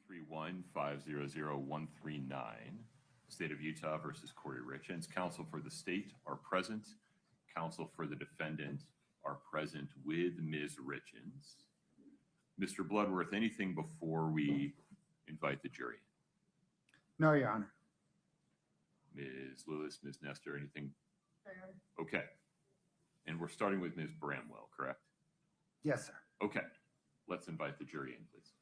131-500-139, State of Utah versus Kouri Richins. Counsel for the state are present. Counsel for the defendant are present with Ms. Richins. Mr. Bloodworth, anything before we invite the jury? No, Your Honor. Ms. Lewis, Ms. Nestor, anything? Okay. And we're starting with Ms. Bramwell, correct? Yes, sir. Okay. Let's invite the jury in, please.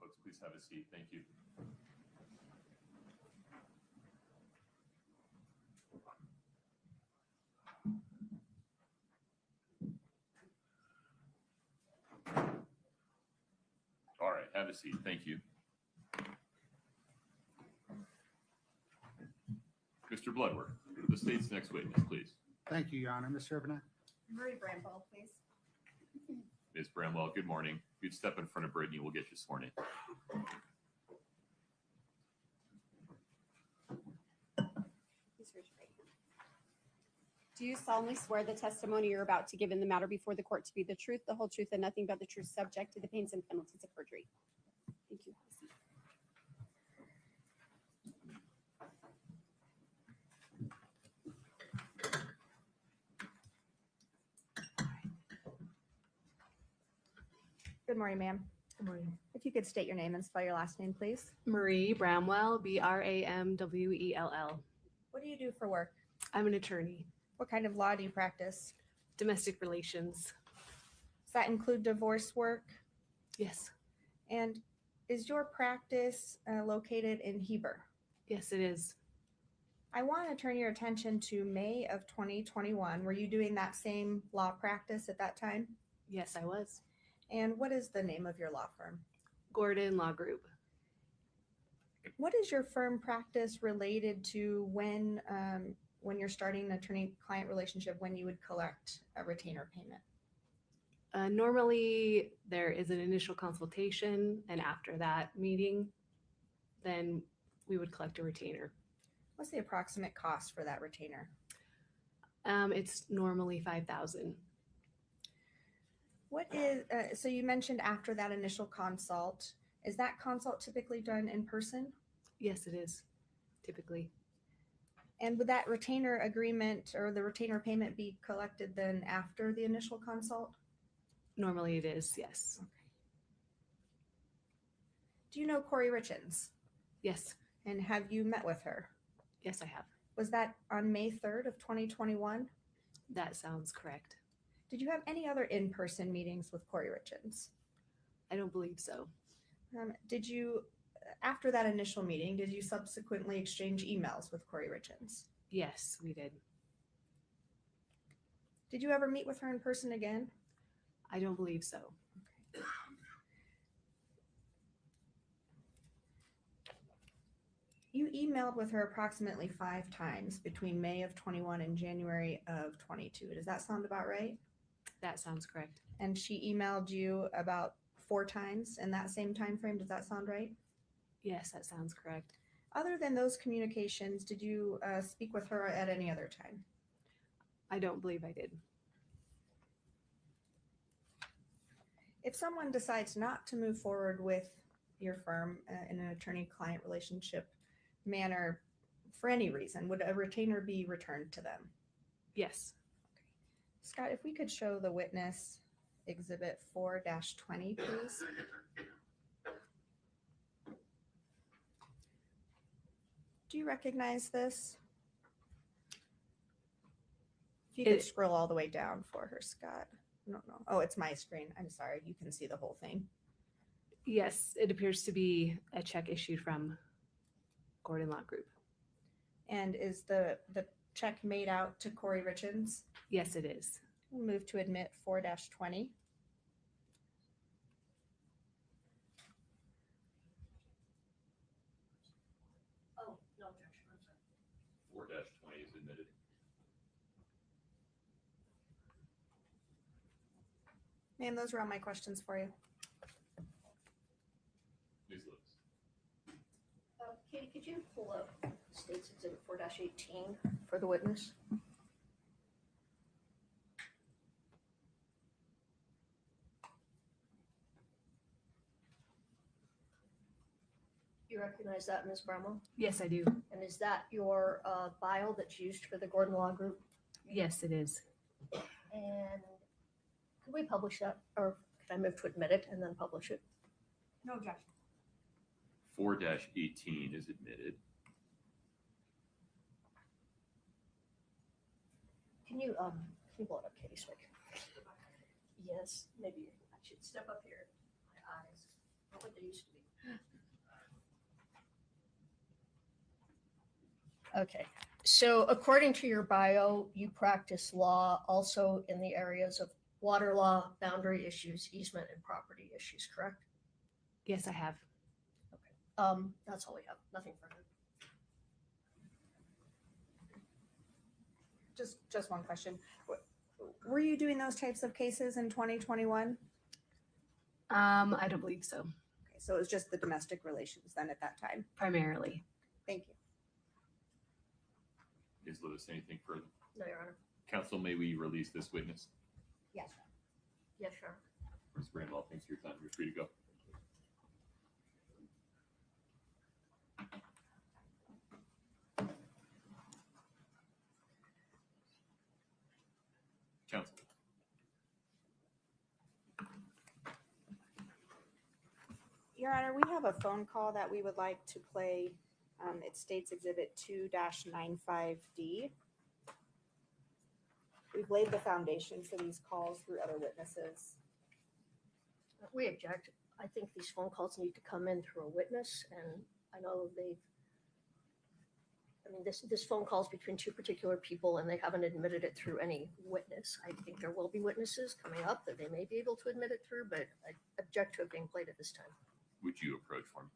Folks, please have a seat. Thank you. All right, have a seat. Thank you. Mr. Bloodworth, the state's next witness, please. Thank you, Your Honor. Ms. Urbanek. Kouri Bramwell, please. Ms. Bramwell, good morning. If you'd step in front of Brittany, we'll get you sworn in. Please raise your right hand. Do you solemnly swear the testimony you're about to give in the matter before the court to be the truth, the whole truth, and nothing but the truth, subject to the pains and penalties of perjury? Thank you. Good morning, ma'am. Good morning. If you could state your name and spell your last name, please. Marie Bramwell, Bramwell. What do you do for work? I'm an attorney. What kind of law do you practice? Domestic relations. Does that include divorce work? Yes. And is your practice located in Heber? Yes, it is. I want to turn your attention to May of 2021. Were you doing that same law practice at that time? Yes, I was. And what is the name of your law firm? Gordon Law Group. What is your firm practice related to when you're starting an attorney-client relationship, when you would collect a retainer payment? Normally, there is an initial consultation, and after that meeting, then we would collect a retainer. What's the approximate cost for that retainer? It's normally $5,000. What is, so you mentioned after that initial consult, is that consult typically done in person? Yes, it is, typically. And would that retainer agreement or the retainer payment be collected then after the initial consult? Normally it is, yes. Okay. Do you know Kouri Richins? Yes. And have you met with her? Yes, I have. Was that on May 3rd of 2021? That sounds correct. Did you have any other in-person meetings with Kouri Richins? I don't believe so. Did you, after that initial meeting, did you subsequently exchange emails with Kouri Richins? Yes, we did. Did you ever meet with her in person again? I don't believe so. Okay. You emailed with her approximately 5 times between May of 21 and January of 22. Does that sound about right? That sounds correct. And she emailed you about 4 times in that same time frame. Does that sound right? Yes, that sounds correct. Other than those communications, did you speak with her at any other time? I don't believe I did. If someone decides not to move forward with your firm in an attorney-client relationship manner for any reason, would a retainer be returned to them? Yes. Scott, if we could show the witness exhibit 4-20, please. Do you recognize this? If you could It- scroll all the way down for her, Scott. No. Oh, it's my screen. I'm sorry. You can see the whole thing. Yes, it appears to be a check issued from Gordon Law Group. And is the check made out to Kouri Richins? Yes, it is. We'll move to admit 4-20. Oh, no objection, I'm sorry. 4-20 is admitted. Ma'am, those were all my questions for you. Ms. Lewis. Katie, could you pull up State's Exhibit 4-18 for the witness? You recognize that, Ms. Bramwell? Yes, I do. And is that your bio that's used for the Gordon Law Group? Yes, it is. And could we publish that, or could I move to admit it and then publish it? No objection. 4-18 is admitted. Can you pull it up, Katie, so I can? Yes, maybe I should step up here. My eyes, not what they used to be. Okay, so according to your bio, you practice law also in the areas of water law, boundary issues, easement, and property issues, correct? Yes, I have. That's all we have, nothing further. Just one question. Were you doing those types of cases in 2021? I don't believe so. Okay, so it was just the domestic relations then at that time. Primarily. Thank you. Ms. Lewis, anything further? No, Your Honor. Counsel, may we release this witness? Yes. Yes, Your Honor. Ms. Bramwell, thanks for your time. You're free to go. Counsel. Your Honor, we have a phone call that we would like to play. It states Exhibit 2-95D. We've laid the foundation for these calls through other witnesses. We object. I think these phone calls need to come in through a witness, and I know this phone call is between two particular people, and they haven't admitted it through any witness. I think there will be witnesses coming up that they may be able to admit it through, but I object to it being played at this time. Would you approach for me?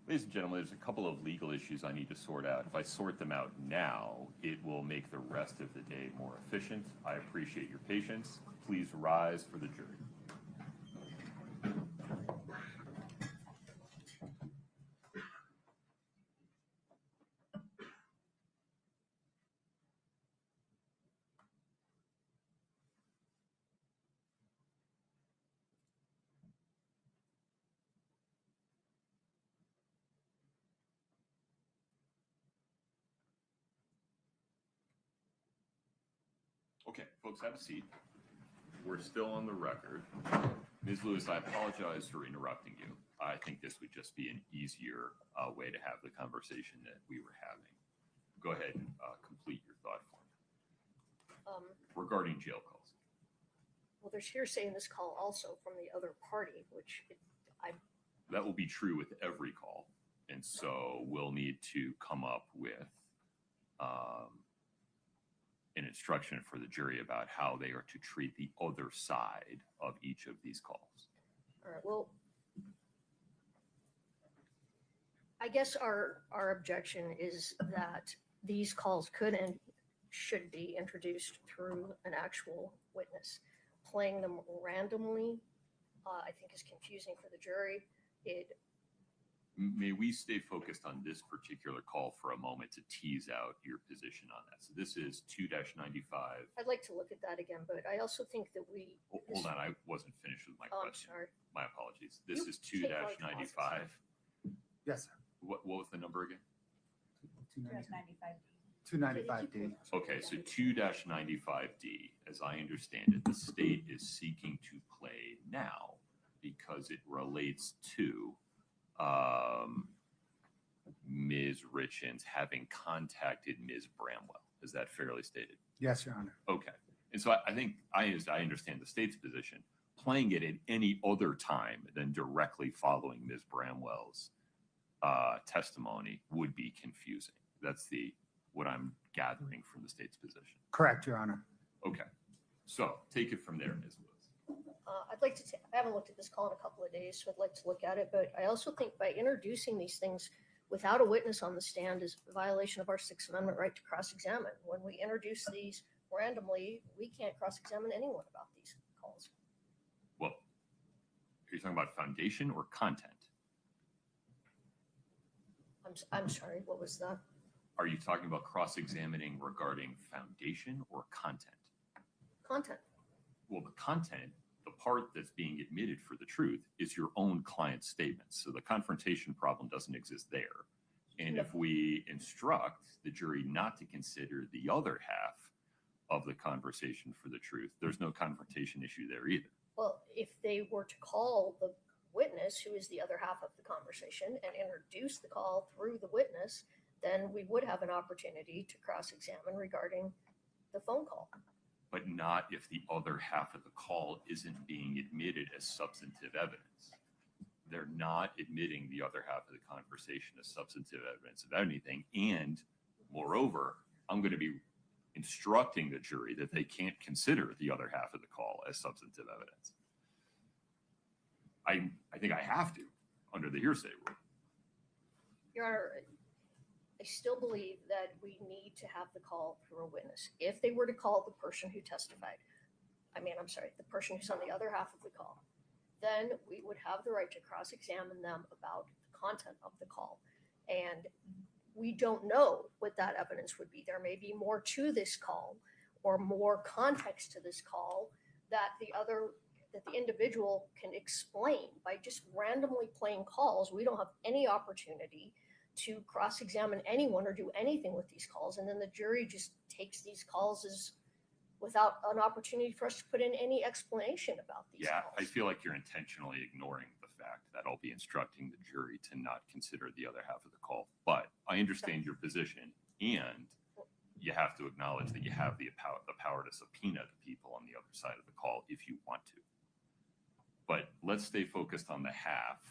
Ladies and gentlemen, there's a couple of legal issues I need to sort out. If I sort them out now, it will make the rest of the day more efficient. I appreciate your patience. Please rise for the jury. Okay, folks, have a seat. We're still on the record. Ms. Lewis, I apologize for interrupting you. I think this would just be an easier way to have the conversation that we were having. Go ahead and complete your thought for me regarding jail calls. Well, there's hearsay in this call also from the other party, which That will be true with every call. And so we'll need to come up with an instruction for the jury about how they are to treat the other side of each of these calls. all right, well, I guess our objection is that these calls could and should be introduced through an actual witness. Playing them randomly, I think is confusing for the jury. May we stay focused on this particular call for a moment to tease out your position on that? So this is 2-95. I'd like to look at that again, but I also think that Hold on, I wasn't finished with my Oh, I'm question. sorry. My apologies. This You is take like 2-95. Yes, sir. What was the number again? 295D. Okay, so 2-95D, as I understand it, the state is seeking to play now because it relates to Ms. Richins having contacted Ms. Bramwell. Is that fairly stated? Yes, Your Honor. Okay. And so I think I understand the state's position. Playing it at any other time than directly following Ms. Bramwell's testimony would be confusing. That's what I'm gathering from the state's position. Correct, Your Honor. Okay. So take it from there, Ms. Lewis. I'd like to, I haven't looked at this call in a couple of days, so I'd like to look at it. But I also think by introducing these things without a witness on the stand is a violation of our Sixth Amendment right to cross-examine. When we introduce these randomly, we can't cross-examine anyone about these calls. Well, are you talking about foundation or content? I'm sorry, what was that? Are you talking about cross-examining regarding foundation or content? Content. Well, the content, the part that's being admitted for the truth, is your own client's statements. So the confrontation problem doesn't exist there. And if we instruct the jury not to consider the other half of the conversation for the truth, there's no confrontation issue there either. Well, if they were to call the witness, who is the other half of the conversation, and introduce the call through the witness, then we would have an opportunity to cross-examine regarding the phone call. But not if the other half of the call isn't being admitted as substantive evidence. They're not admitting the other half of the conversation as substantive evidence of anything. And moreover, I'm going to be instructing the jury that they can't consider the other half of the call as substantive evidence. I think I have to under the hearsay rule. Your Honor, I still believe that we need to have the call through a witness. If they were to call the person who testified, the person who's on the other half of the call, then we would have the right to cross-examine them about the content of the call. And we don't know what that evidence would be. There may be more to this call or more context to this call that the individual can explain. By just randomly playing calls, we don't have any opportunity to cross-examine anyone or do anything with these calls. And then the jury just takes these calls as without an opportunity for us to put in any explanation about these Yeah, calls. I feel like you're intentionally ignoring the fact that I'll be instructing the jury to not consider the other half of the call. But I understand your position, and you have to acknowledge that you have the power to subpoena the people on the other side of the call if you want to. But let's stay focused on the half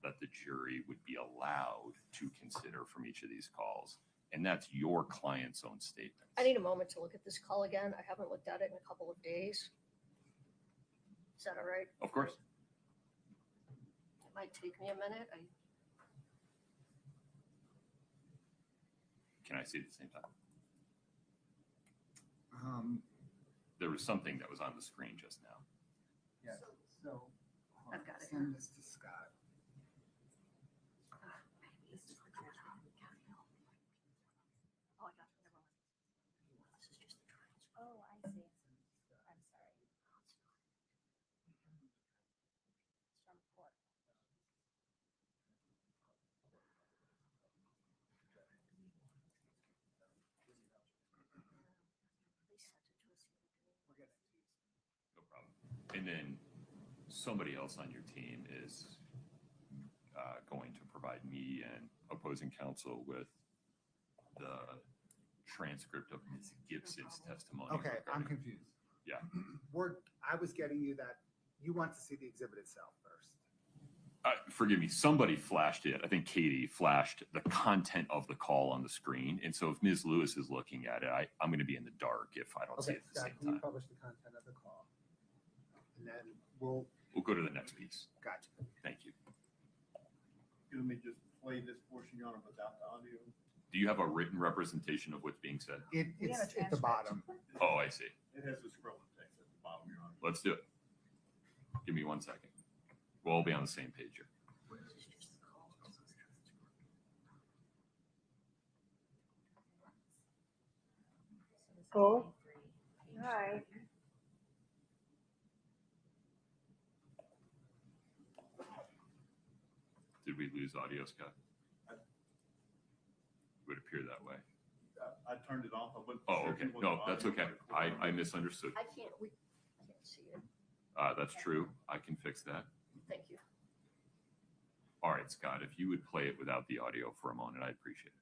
that the jury would be allowed to consider from each of these calls. And that's your client's own statements. I need a moment to look at this call again. I haven't looked at it in a couple of days. Is that all right? Of course. It might take me a minute. Can I see it at the same time? Yeah, There was something that was on the screen just now. so. I've got it. Send this to Scott. Oh, I got it. Never mind. This is just the transcript. Oh, I see. I'm sorry. It's from court. They sent it to us the other day. We'll get it to you. No problem. And then somebody else on your team is going to provide me and opposing counsel with the transcript of Ms. Gibson's testimony. Okay, I'm regarding- confused. Yeah. I was getting you that you want to see the exhibit itself first. Forgive me, somebody flashed it. I think Katie flashed the content of the call on the screen. And so if Ms. Lewis is looking at it, I'm going to be in the dark if I don't see Okay, it at the Scott, same can you time. publish the content of the call? And then we'll, We'll go to the next piece. gotcha. Thank you. Let me just play this portion, Your Honor, without the audio. Do you have a written representation of what's being said? We have a It's at the transcript. bottom. Oh, I see. It has the scrolling text at the bottom, Your Honor. Let's do it. Give me 1 second. We'll all be on the same page here. This is just the call. This is the transcript. Cool. Hi. Did we lose audio, Scott? Would appear that way. I turned it off. I wasn't Oh, sure if okay. you wanted No, that's audio okay. or- I misunderstood. We can't see it. That's true. I can fix that. Thank you. All right, Scott, if you would play it without the audio for a moment, I'd appreciate it.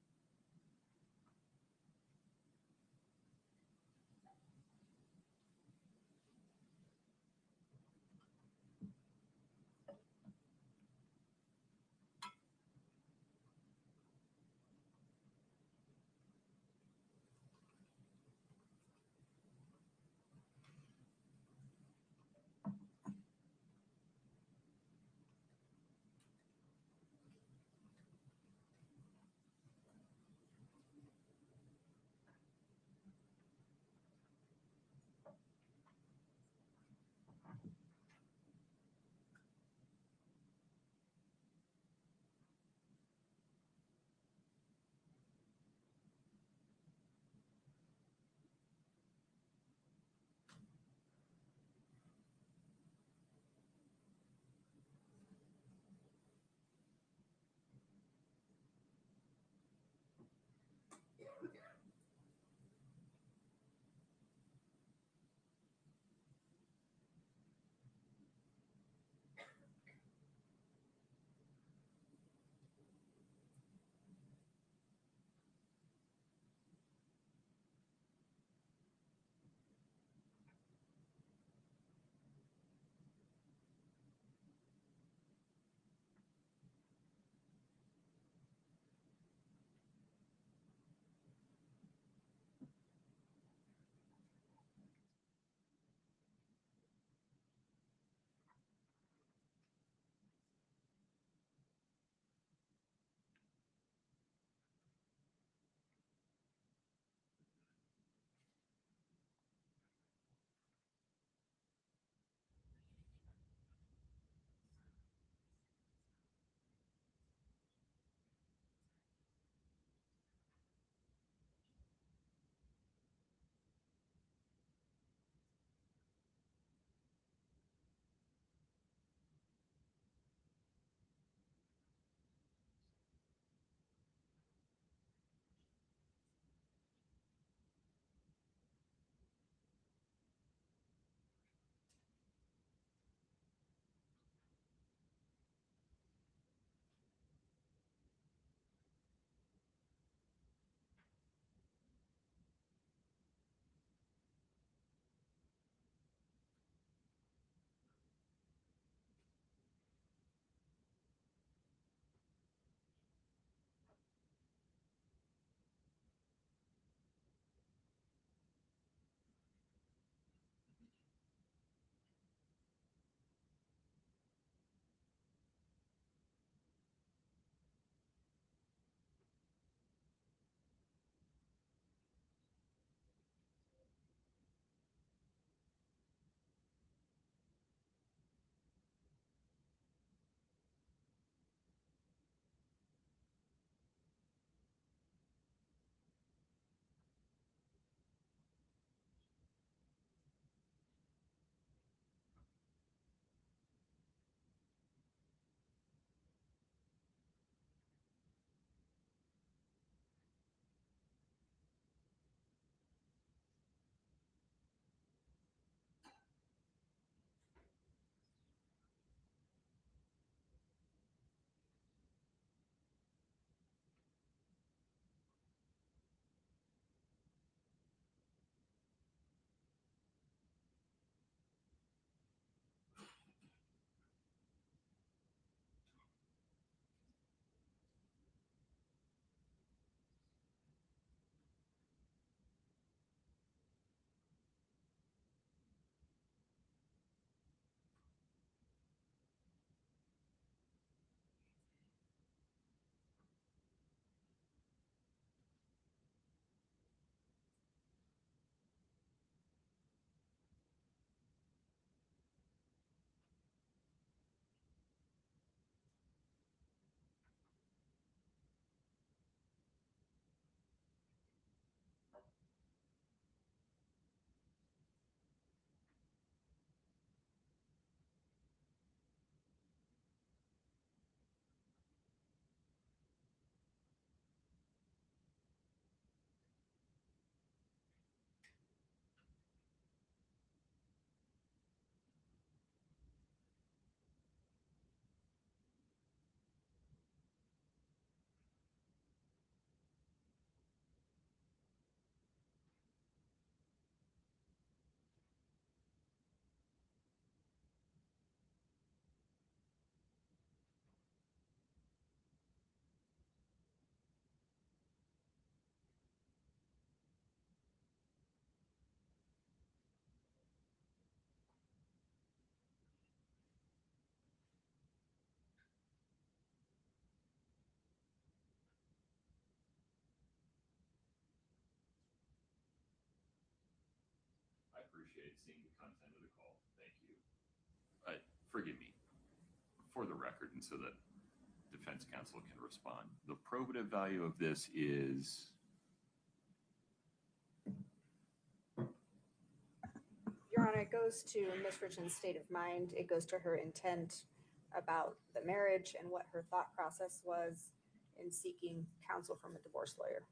Okay, seeing the content of the call, thank you. Forgive me, for the record, and so that defense counsel can respond. The probative value of this is, Your Honor, it goes to Ms. Richins' state of mind. It goes to her intent about the marriage and what her thought process was in seeking counsel from a divorce lawyer.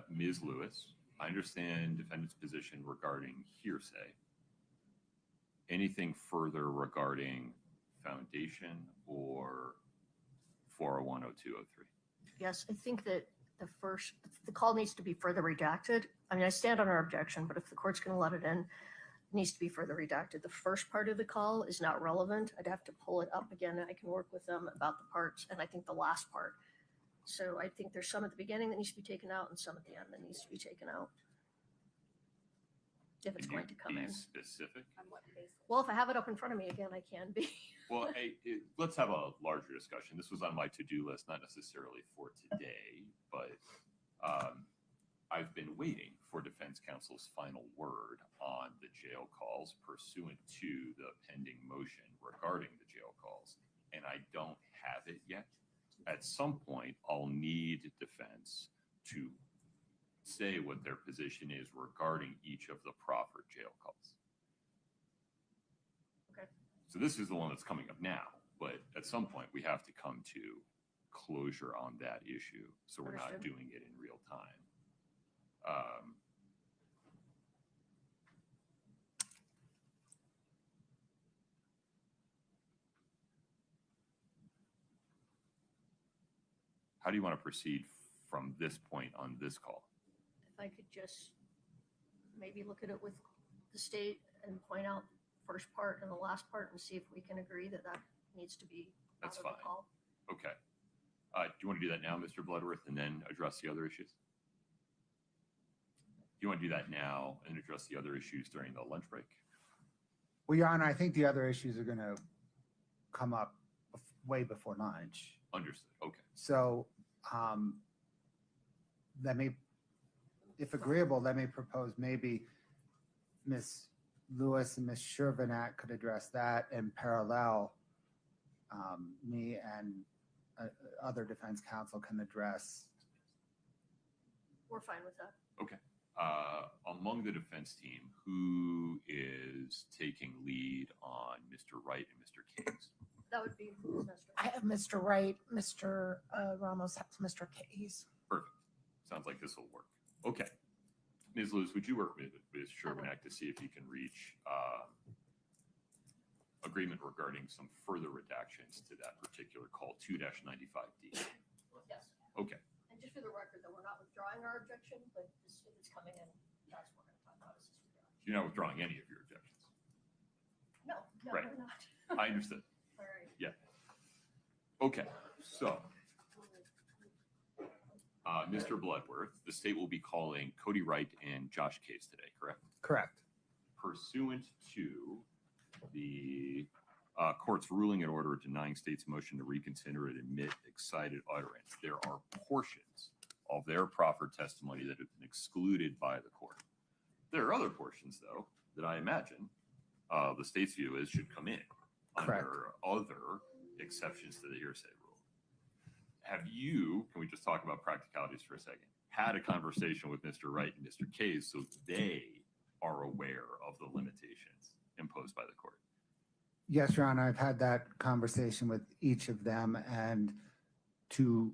Ms. Lewis, I understand defendant's position regarding hearsay. Anything further regarding foundation or 4010203? Yes, I think that the call needs to be further redacted. I mean, I stand on our objection, but if the court's going to let it in, it needs to be further redacted. The first part of the call is not relevant. I'd have to pull it up again, and I can work with them about the parts, and I think the last part. So I think there's some at the beginning that needs to be taken out and some at the end that needs to be taken out. If it's Can you going to come be in. specific? On what basis? Well, if I have it up in front of me again, I can be. Well, let's have a larger discussion. This was on my to-do list, not necessarily for today, but I've been waiting for defense counsel's final word on the jail calls pursuant to the pending motion regarding the jail calls, and I don't have it yet. At some point, I'll need defense to say what their position is regarding each of the proffered jail calls. Okay. So this is the one that's coming up now, but at some point we have to come to closure on that issue, so we're not Understood. doing it in real time. How do you want to proceed from this point on this call? If I could just maybe look at it with the state and point out first part and the last part and see if we can agree that that needs to be out That's of the fine. call. Okay. Do you want to do that now, Mr. Bloodworth, and then address the other issues? Do you want to do that now and address the other issues during the lunch break? Well, Your Honor, I think the other issues are going to come up way before lunch. Understood. Okay. So let me, if agreeable, let me propose maybe Ms. Lewis and Ms. Shervinack could address that in parallel. Me and other defense counsel can address. We're fine with that. Okay. Among the defense team, who is taking lead on Mr. Wright and Mr. Case? That would be Ms. Nestor. I have Mr. Wright, Mr. Ramos has Mr. Case. Perfect. Sounds like this will work. Okay. Ms. Lewis, would you work with Ms. Shervinack to see if you can reach agreement regarding some further redactions to that particular call 2-95D? Yes. Okay. And just for the record, that we're not withdrawing our objection, but if it's coming in, that's what we're going to talk about. Is this withdrawal. You're not withdrawing any of your objections. No, Right. we're not. I understood. All right. Okay. So, Mr. Bloodworth, the state will be calling Kouri Wright and Josh Case today, correct? Correct. Pursuant to the court's ruling and order denying state's motion to reconsider and admit excited utterance, there are portions of their proffered testimony that have been excluded by the court. There are other portions, though, that I imagine the state's view is should come in Correct. under other exceptions to the hearsay rule. Have you, can we just talk about practicalities for a second, had a conversation with Mr. Wright and Mr. Case so they are aware of the limitations imposed by the court? Yes, Your Honor, I've had that conversation with each of them, and to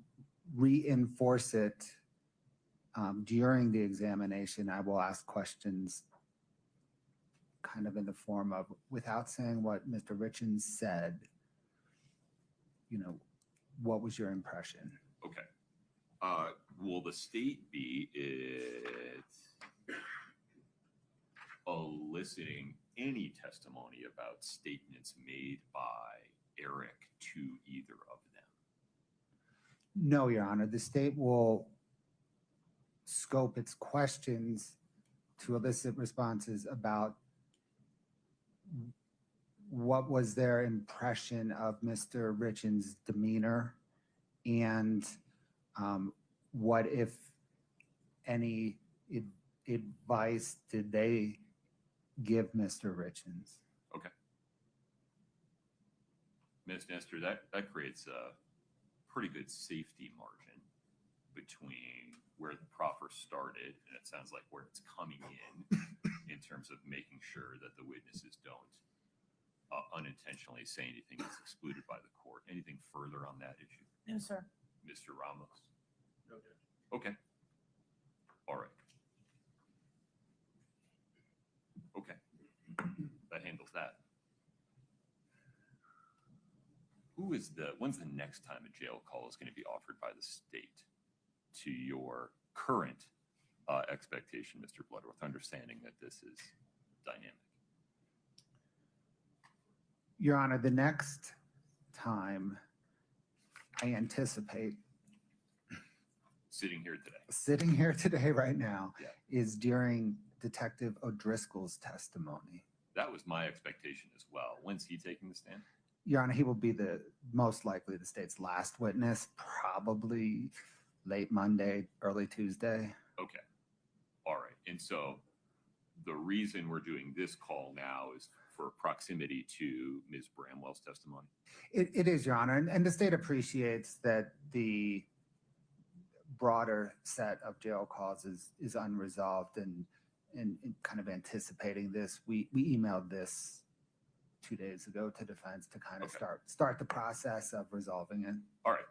reinforce it during the examination, I will ask questions kind of in the form of, without saying what Mr. Richins said, what was your impression? Okay. Will the state be eliciting any testimony about statements made by Eric to either of them? No, Your Honor, the state will scope its questions to elicit responses about what was their impression of Mr. Richins' demeanor and what, if any, advice did they give Mr. Richins? Ms. Nestor, that creates a pretty good safety margin between where the proffer started, and it sounds like where it's coming in terms of making sure that the witnesses don't unintentionally say anything that's excluded by the court. Anything further on that issue? No, sir. Mr. Ramos? No, Judge. Okay. All right. Okay. That handles that. When's the next time a jail call is going to be offered by the state to your current expectation, Mr. Bloodworth, understanding that this is dynamic? Your Honor, the next time I anticipate Sitting here today. sitting here today right now Yeah. is during Detective O'Driscoll's testimony. That was my expectation as well. When's he taking the stand? Your Honor, he will be most likely the state's last witness, probably late Monday, early Tuesday. Okay. All right. And so the reason we're doing this call now is for proximity to Ms. Bramwell's testimony. It is, Your Honor, and the state appreciates that the broader set of jail calls is unresolved and kind of anticipating this. We emailed this 2 days ago to defense to kind of Okay. start the process of resolving it. All right.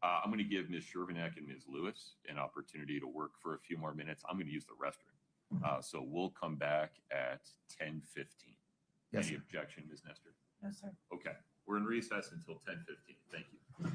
I'm going to give Ms. Shervanek and Ms. Lewis an opportunity to work for a few more minutes. I'm going to use the restroom. So we'll come back at 10:15. Yes, Any sir. objection, Ms. Nestor? No, sir. Okay. We're in recess until 10:15. Thank you.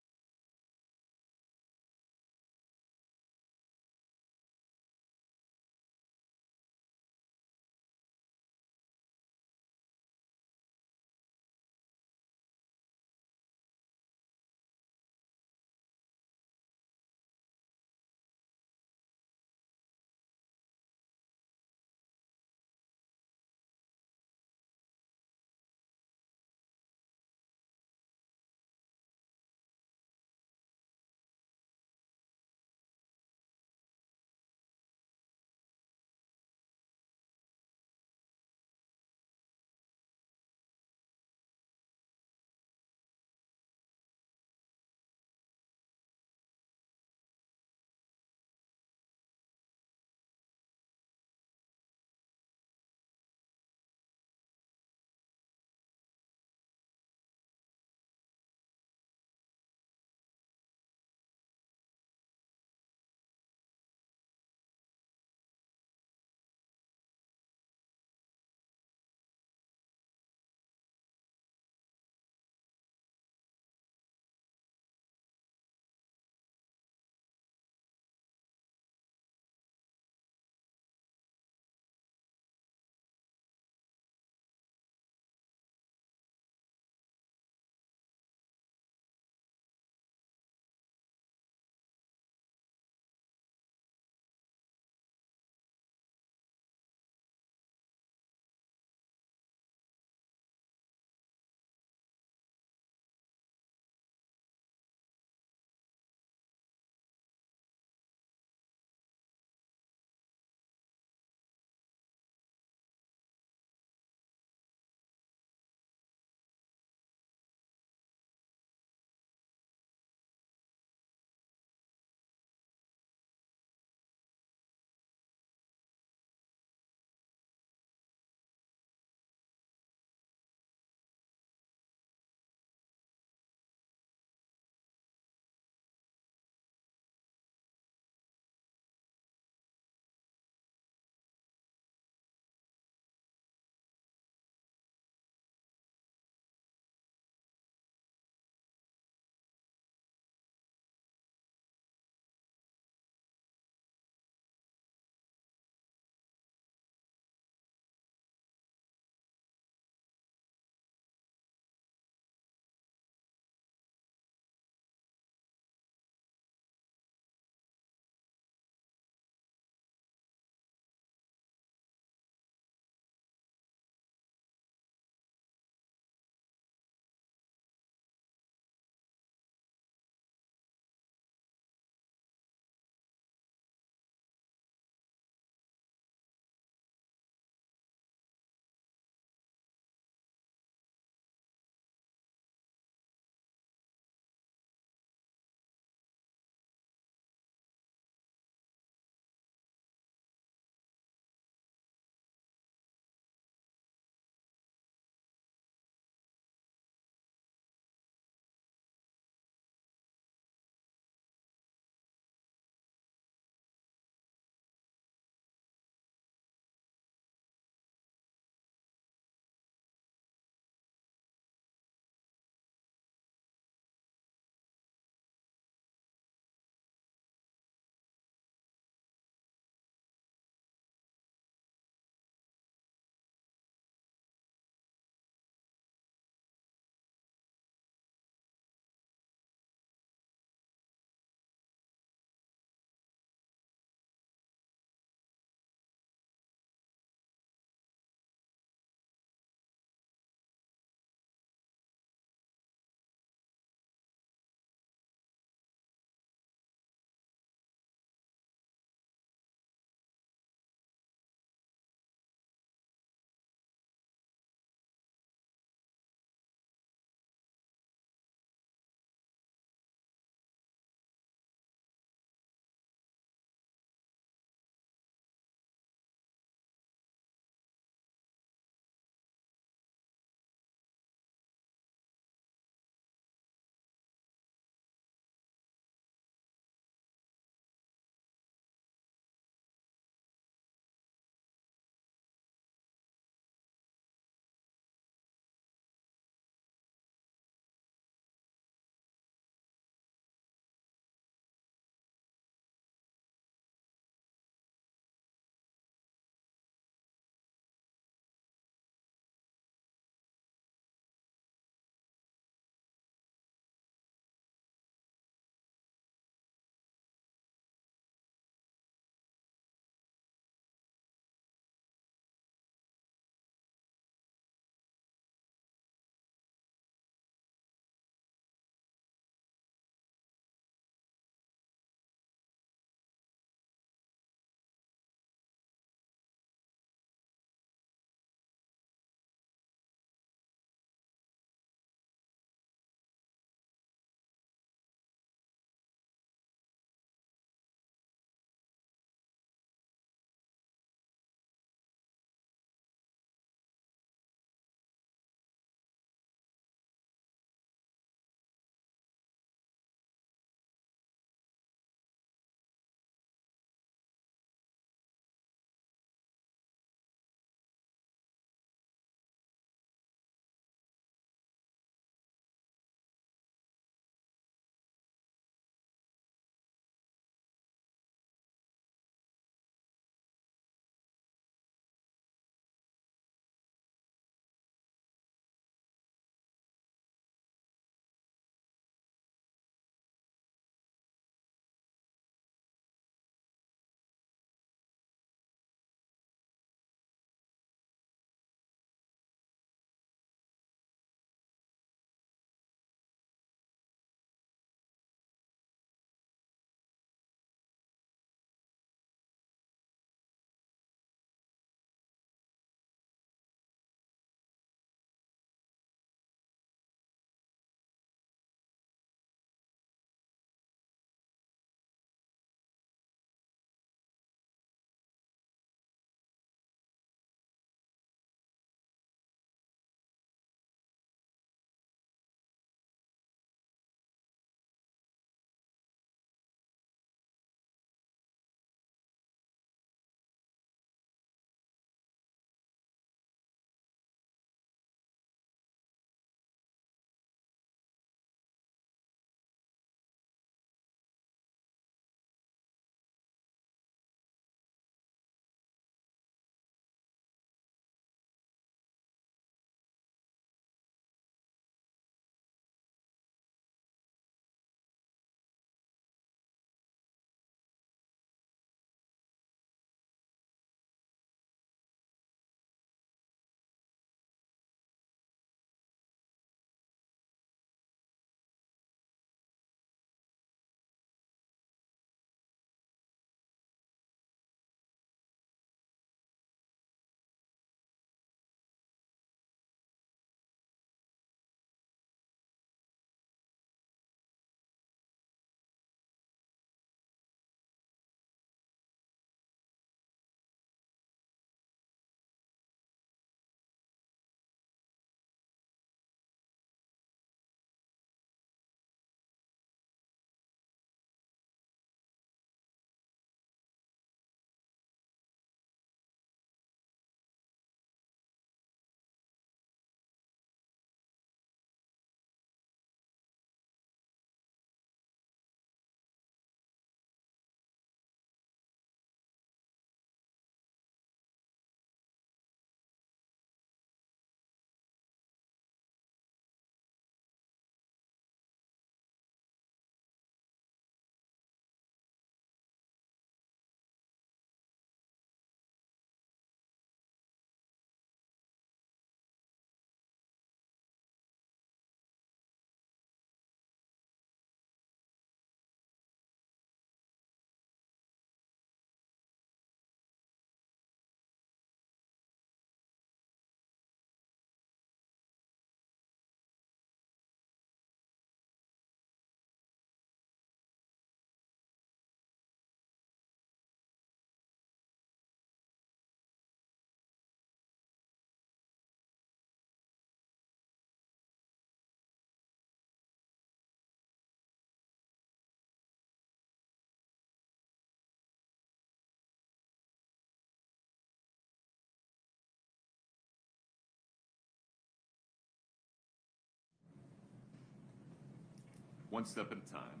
One step at a time.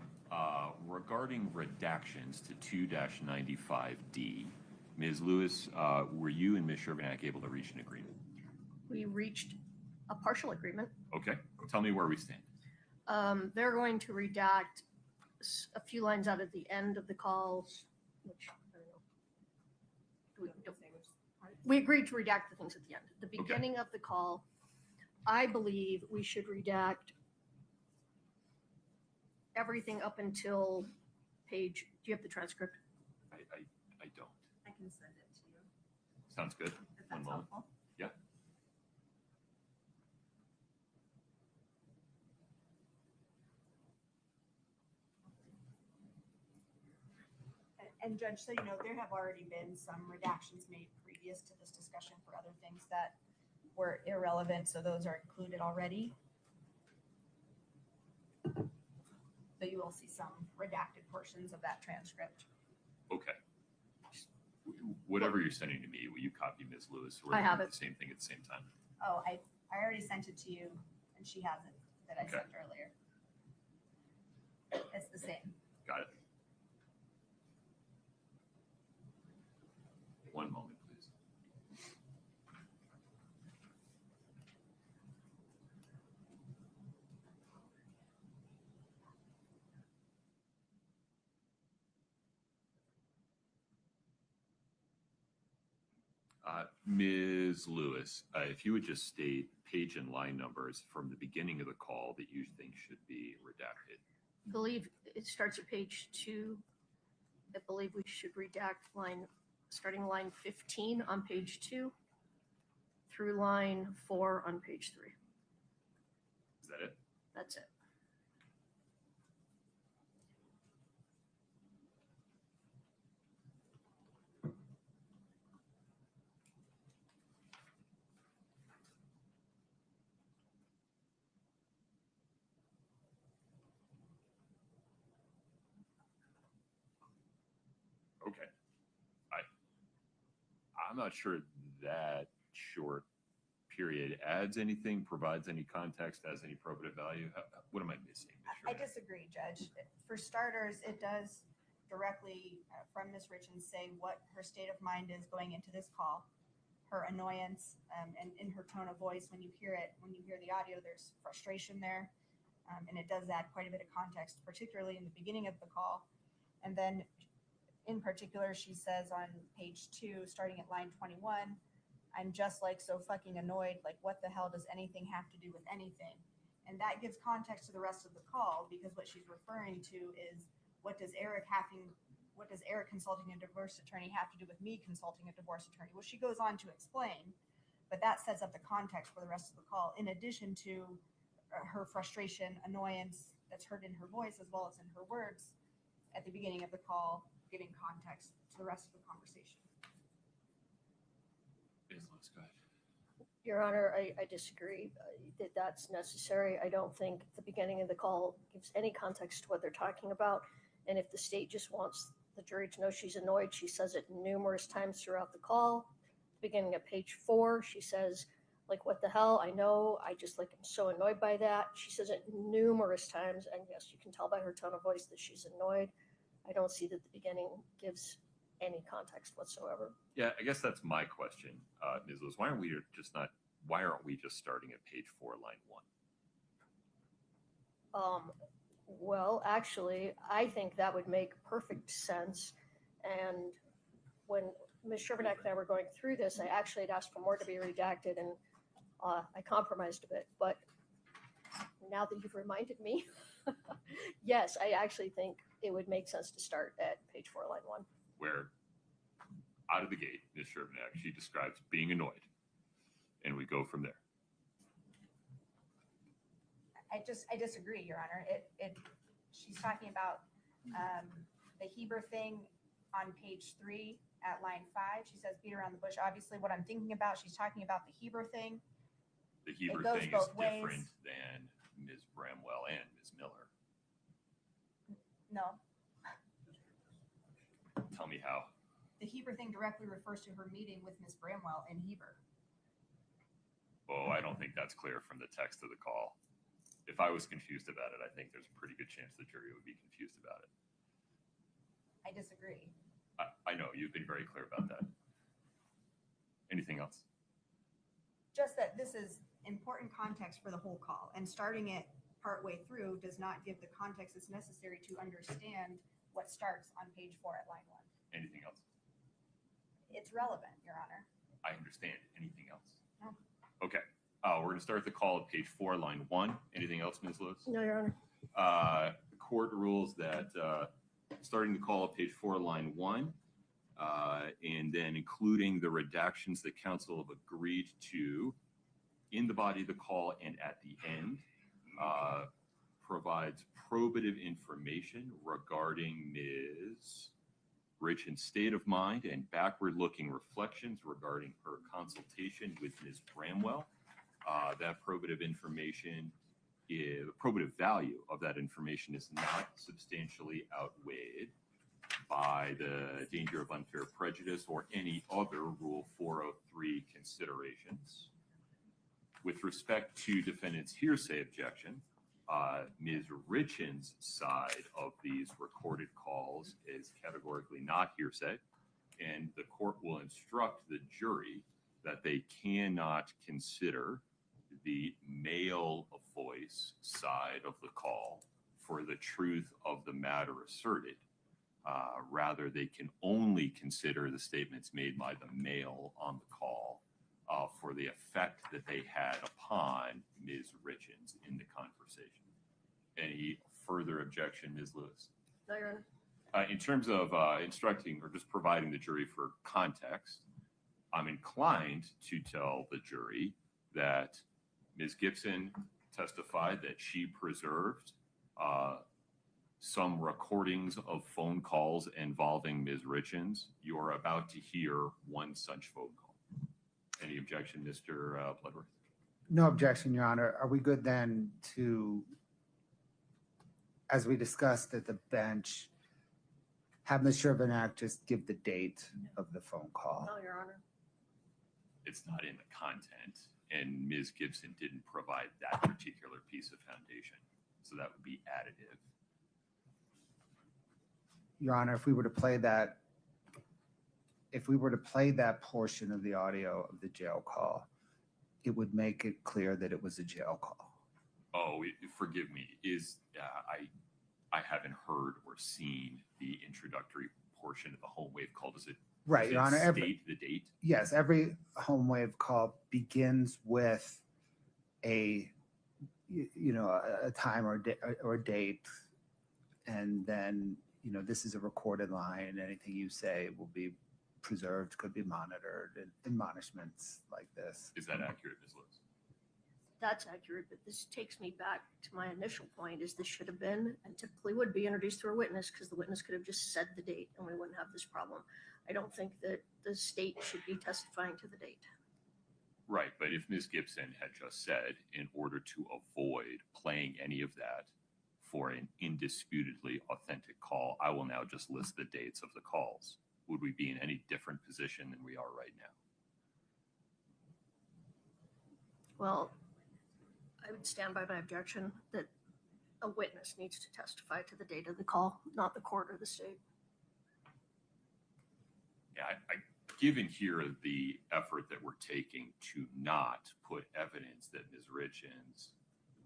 Regarding redactions to 2-95D, Ms. Lewis, were you and Ms. Shervanack able to reach an agreement? We reached a partial agreement. Okay, tell me where we stand. They're going to redact a few lines out at the end of the call, which, I don't know. We agreed to redact the things at the end. The beginning of the call, I believe we should redact everything up until page, do you have the transcript? I don't. I can send it to you Sounds good. if One that's moment. helpful. Yeah. And Judge, so you know, there have already been some redactions made previous to this discussion for other things that were irrelevant, so those are included already. So you will see some redacted portions of that transcript. Okay. Whatever you're sending to me, will you copy Ms. Lewis? We're I have doing it. the same thing at the same time. Oh, I already sent it to you, and she has it that I Okay. sent earlier. It's the same. Got it. One moment, please. Ms. Lewis, if you would just state page and line numbers from the beginning of the call that you think should be redacted. I believe it starts at page 2. I believe we should redact starting line 15 on page 2 through line 4 on page 3. Is that it? That's it. Okay. I'm not sure that short period adds anything, provides any context, has any probative value. What am I missing? Ms. I Shervanack? disagree, Judge. For starters, it does directly from Ms. Richins say what her state of mind is going into this call, her annoyance, and in her tone of voice when you hear it, when you hear the audio, there's frustration there. And it does add quite a bit of context, particularly in the beginning of the call. And then in particular, she says on page 2, starting at line 21, I'm just like so fucking annoyed. Like, what the hell does anything have to do with anything? And that gives context to the rest of the call, because what she's referring to is what does Eric consulting a divorce attorney have to do with me consulting a divorce attorney? Well, she goes on to explain, but that sets up the context for the rest of the call, in addition to her frustration, annoyance that's heard in her voice as well as in her words at the beginning of the call, giving context to the rest of the conversation. Ms. Lewis, go ahead. Your Honor, I disagree that that's necessary. I don't think the beginning of the call gives any context to what they're talking about. And if the state just wants the jury to know she's annoyed, she says it numerous times throughout the call. Beginning of page 4, she says, like, what the hell? I know. I just like am so annoyed by that. She says it numerous times. And yes, you can tell by her tone of voice that she's annoyed. I don't see that the beginning gives any context whatsoever. Yeah, I guess that's my question, Ms. Lewis. Why aren't we just starting at page 4, line 1? Well, actually, I think that would make perfect sense. And when Ms. Shervanack and I were going through this, I actually had asked for more to be redacted, and I compromised a bit. But now that you've reminded me, yes, I actually think it would make sense to start at page 4, line 1. Where out of the gate, Ms. Shervanack, she describes being annoyed, and we go from there. I disagree, Your Honor. She's talking about the Heber thing on page 3 at line 5. She says beat around the bush. Obviously, what I'm thinking about, she's talking about the Heber thing. The Heber goes thing is both ways. different than Ms. Bramwell and Ms. Miller. No, Tell me how. the Heber thing directly refers to her meeting with Ms. Bramwell in Heber. Oh, I don't think that's clear from the text of the call. If if I was confused about it, I think there's a pretty good chance the jury would be confused about it. I disagree. I know, you've been very clear about that. Anything else? Just that this is important context for the whole call, and starting it partway through does not give the context that's necessary to understand what starts on page 4 at line 1. Anything else? It's relevant, Your Honor. I understand. Anything else? No. Okay. We're going to start the call at page 4, line 1. Anything else, Ms. Lewis? No, Your Honor. Court rules that starting the call at page 4, line 1, and then including the redactions that counsel have agreed to in the body of the call and at the end, provides probative information regarding Ms. Richins' state of mind and backward-looking reflections regarding her consultation with Ms. Bramwell. That probative information, probative value of that information is not substantially outweighed by the danger of unfair prejudice or any other Rule 403 considerations. With respect to defendant's hearsay objection, Ms. Richins' side of these recorded calls is categorically not hearsay, and the court will instruct the jury that they cannot consider the male voice side of the call for the truth of the matter asserted. Rather, they can only consider the statements made by the male on the call for the effect that they had upon Ms. Richins in the conversation. Any further objection, Ms. Lewis? No, Your Honor. In terms of instructing or just providing the jury for context, I'm inclined to tell the jury that Ms. Gibson testified that she preserved some recordings of phone calls involving Ms. Richins. You are about to hear one such phone call. Any objection, Mr. Bloodworth? No objection, Your Honor. Are we good then to, as we discussed at the bench, have Ms. Shervinack just give the date of the phone call? No, Your Honor. It's not in the content, and Ms. Gibson didn't provide that particular piece of foundation, so that would be additive. Your Honor, if we were to play that portion of the audio of the jail call, it would make it clear that it was a jail call. Oh, forgive me. I haven't heard or seen the introductory portion of the home wave call. Does it Right, Your Honor. state the date? Yes, every home wave call begins with a time or date, and then this is a recorded line. Anything you say will be preserved, could be monitored, and admonishments like this. Is that accurate, Ms. Lewis? That's accurate, but this takes me back to my initial point is this should have been and typically would be introduced through a witness because the witness could have just said the date and we wouldn't have this problem. I don't think that the state should be testifying to the date. Right, but if Ms. Gibson had just said, in order to avoid playing any of that for an indisputably authentic call, I will now just list the dates of the calls, would we be in any different position than we are right now? Well, I would stand by my objection that a witness needs to testify to the date of the call, not the court or the state. Yeah, given here the effort that we're taking to not put evidence that Ms. Richins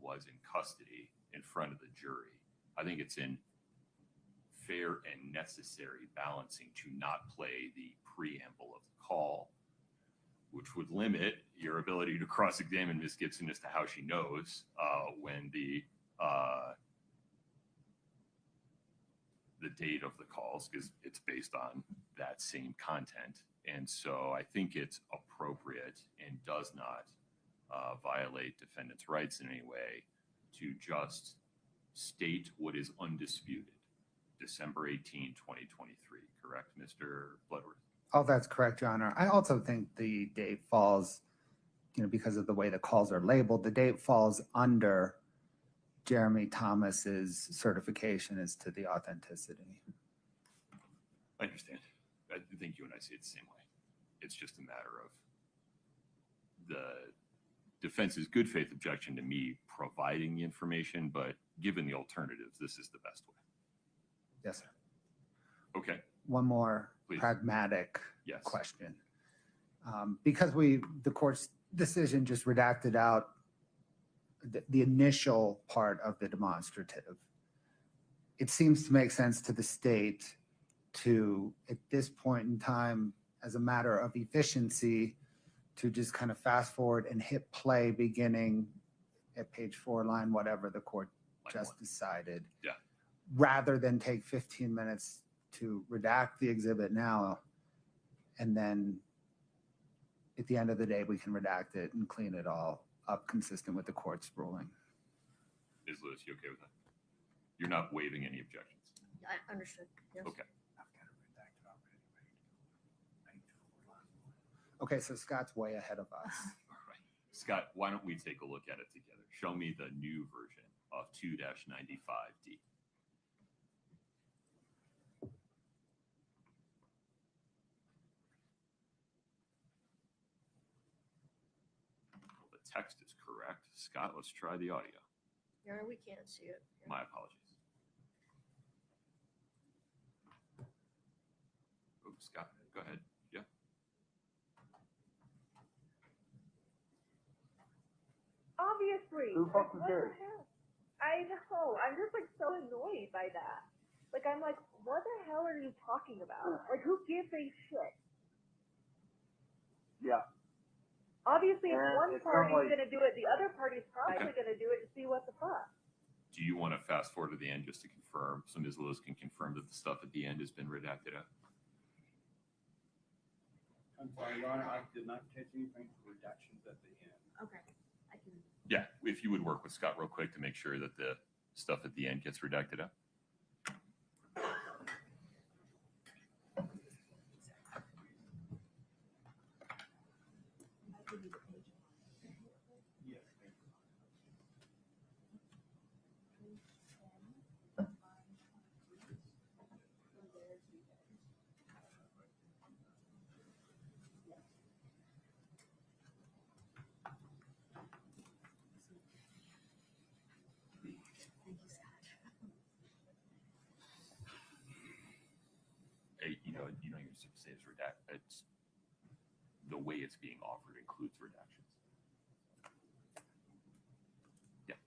was in custody in front of the jury, I think it's in fair and necessary balancing to not play the preamble of the call, which would limit your ability to cross-examine Ms. Gibson as to how she knows when the date of the calls, because it's based on that same content. And so I think it's appropriate and does not violate defendant's rights in any way to just state what is undisputed. December 18, 2023, correct, Mr. Bloodworth? Oh, that's correct, Your Honor. I also think the date falls, because of the way the calls are labeled, the date falls under Jeremy Thomas's certification as to the authenticity. I understand. I think you and I see it the same way. It's just a matter of the defense's good faith objection to me providing the information, but given the alternatives, this is the best way. Yes, sir. Okay, One more Please. pragmatic yes. question. Because the court's decision just redacted out the initial part of the demonstrative, it seems to make sense to the state to, at this point in time, as a matter of efficiency, to just kind of fast forward and hit play beginning at page 4, line whatever the court Line just one. decided. Yeah. Rather than take 15 minutes to redact the exhibit now, and then at the end of the day, we can redact it and clean it all up consistent with the court's ruling. Ms. Lewis, you okay with that? You're not waiving any objections? I understood. Yes. Okay. Okay, so Scott's way ahead of us. All right. Scott, why don't we take a look at it together? Show me the new version of 2-95D. Well, the text is correct. Scott, let's try the audio. Your Honor, we can't see it. My apologies. Oh, Scott, go ahead. Yeah. Obviously. Who Like, fucking what cares? the hell? I know. I'm just like so annoyed by that. Like I'm like, what the hell are you talking about? Like who gives a shit? Yeah. Obviously, if Yeah, one it's party's not like- gonna do it, the other party's probably Okay. gonna do it to see what the fuck. Do you want to fast forward to the end just to confirm, so Ms. Lewis can confirm that the stuff at the end has been redacted out? I'm sorry, Your Honor, I did not catch anything for reductions at the end. Okay, I can. Yeah, if you would work with Scott real quick to make sure that the stuff at the end gets redacted out. Yes. Hey, you know, you're supposed to say it's redact. It's the way it's being offered includes redactions. Yeah.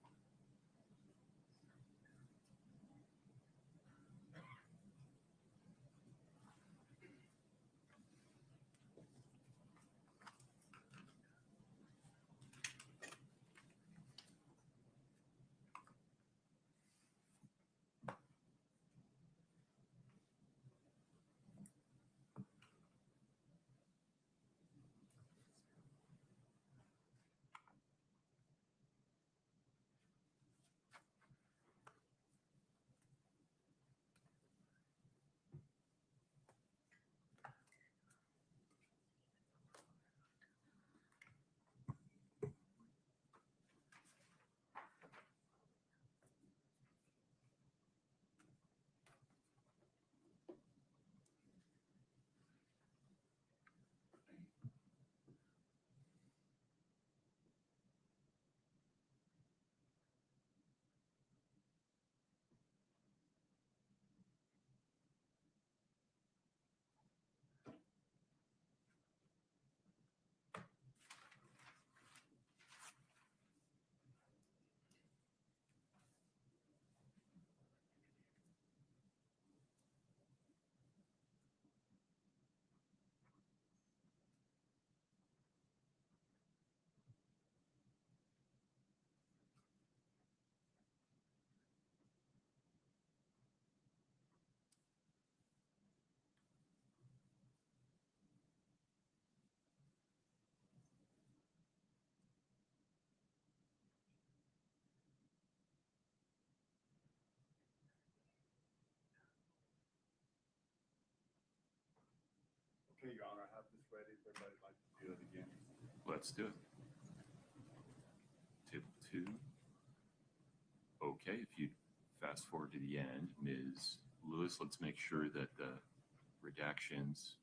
Okay, Your Honor, I have this ready. If everybody'd like to do it again. Let's do it. Table 2. Okay, if you fast forward to the end, Ms. Lewis, let's make sure that the redactions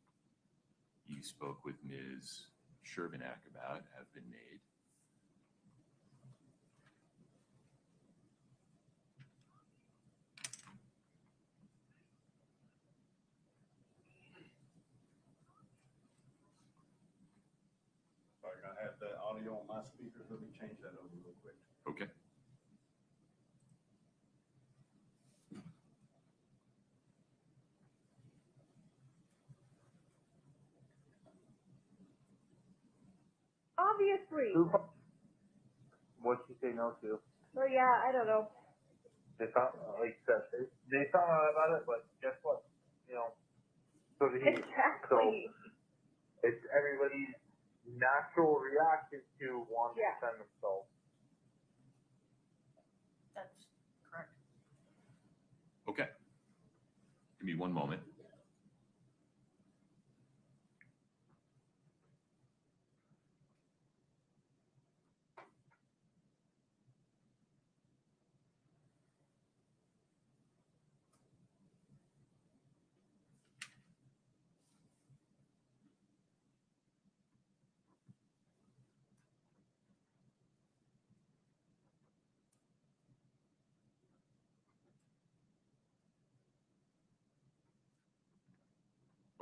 you spoke with Ms. Shervinack about have been made. had the audio on my speakers. Let me change that over real quick. Okay. Obviously. What'd she say no to? So yeah, I don't know. They found, like I said, they found out about it, but guess what? You know, so did he. Exactly. So it's everybody's natural reaction to wanting to defend themselves. That's correct. Okay. Give me one moment.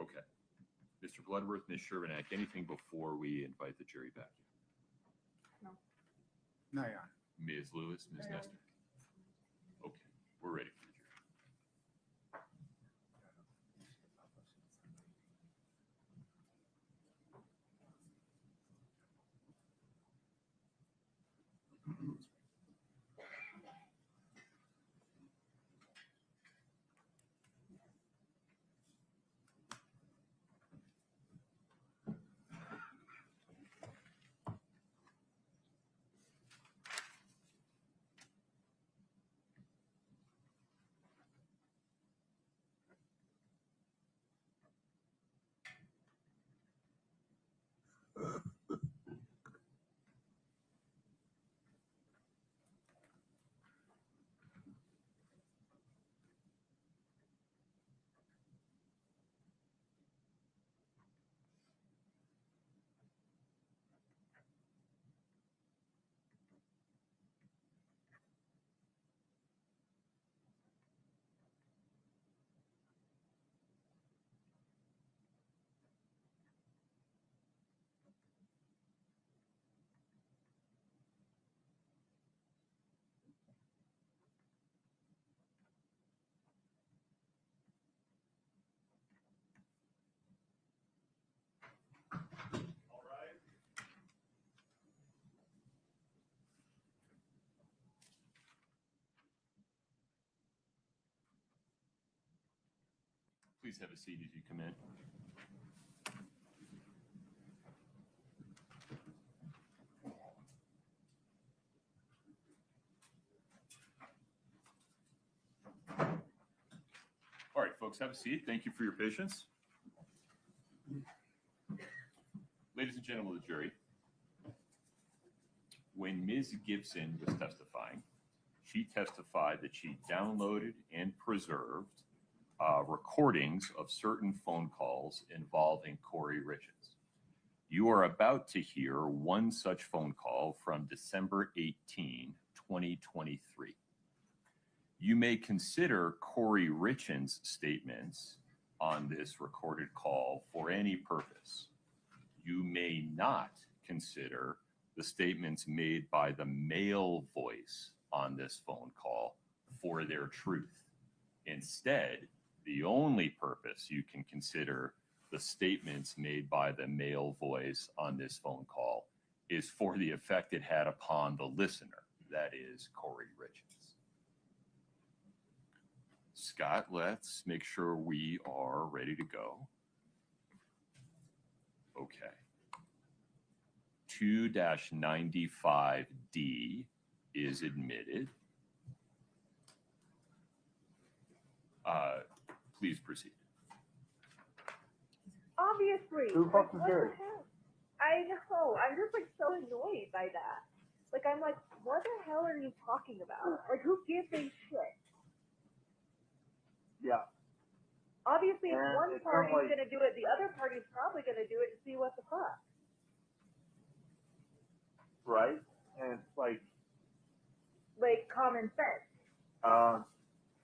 Okay. Mr. Bloodworth, Ms. Shervinack, anything before we invite the jury back? No, Your Honor. Ms. Lewis, Ms. Nestor? Okay, we're ready for the jury. Please have a seat as you come in. All right, folks, have a seat. Thank you for your patience. Ladies and gentlemen of the jury, when Ms. Gibson was testifying, she testified that she downloaded and preserved recordings of certain phone calls involving Kouri Richins. You are about to hear one such phone call from December 18, 2023. You may consider Kouri Richins' statements on this recorded call for any purpose. You may not consider the statements made by the male voice on this phone call for their truth. Instead, the only purpose you can consider the statements made by the male voice on this phone call is for the effect it had upon the listener, that is, Kouri Richins. Scott, let's make sure we are ready to go. Okay. 2-95D is admitted. Please proceed. Obviously. Who Like, fucking what cares? the hell? I know. I'm just like so annoyed by that. Like I'm like, what the hell are you talking about? Like who gives a shit? Yeah. Obviously, if And one it's party's not like- gonna do it, the other party's probably gonna do it to see what the fuck. Right? And it's like, Common sense.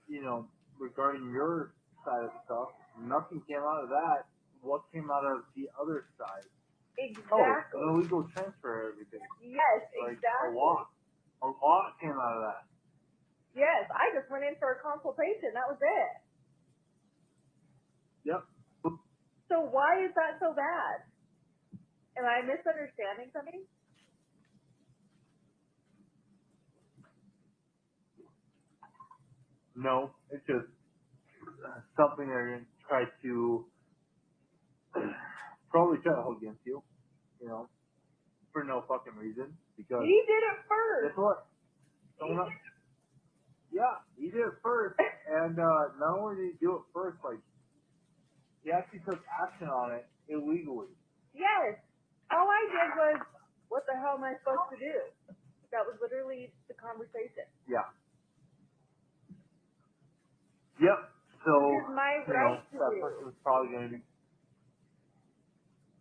you know, regarding your side of stuff, nothing came out of that. What came out of the other side? Exactly. Oh, illegal transfer everything. Yes, Like exactly. a lot came out of that. Yes, I just went in for a consultation. That was it. Yep. So why is that so bad? Am I misunderstanding something? No, it's just something they're gonna try to probably try to hold against you, you know, for no fucking reason. Because He did it guess first. what? Someone else, yeah, he did it first, and not only did he do it first, like he actually took action on it illegally. Yes. All I did was, what the hell am I supposed to do? That was literally the conversation. Yeah. Yep. So It's my you know, right to that do. person's probably gonna be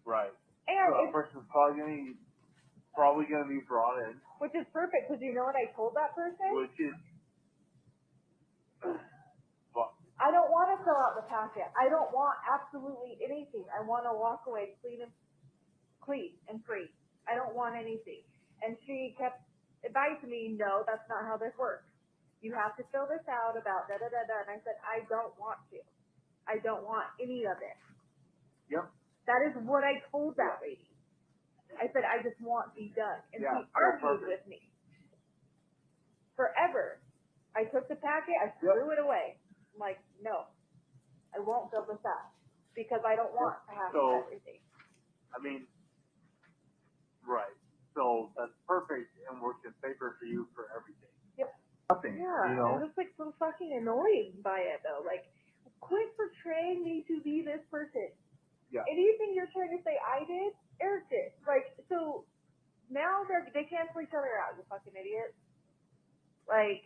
right. And So that it's, person's probably gonna be brought in, which is perfect, because you know what I told that person? which is fuck. I don't want to fill out the packet. I don't want absolutely anything. I want to walk away clean and free. I don't want anything. And she kept advising me, no, that's not how this works. You have to fill this out about da da da da. And I said, I don't want to. I don't want any of it. Yep. That is what I told that lady. I said, I just want these done. And Yeah, she argued perfect. with me forever. I took the packet, I threw it away. I'm like, no, I won't fill this out because I don't want to have So- everything. I mean, right. So that's perfect and works in favor for you for everything. Yep. Nothing. Yeah, You know. I'm just like so fucking annoyed by it though. Like, quit portraying me to be this person. Yeah. Anything you're trying to say I did, Eric did. Like, so now they cancel each other out, you fucking idiot. Like,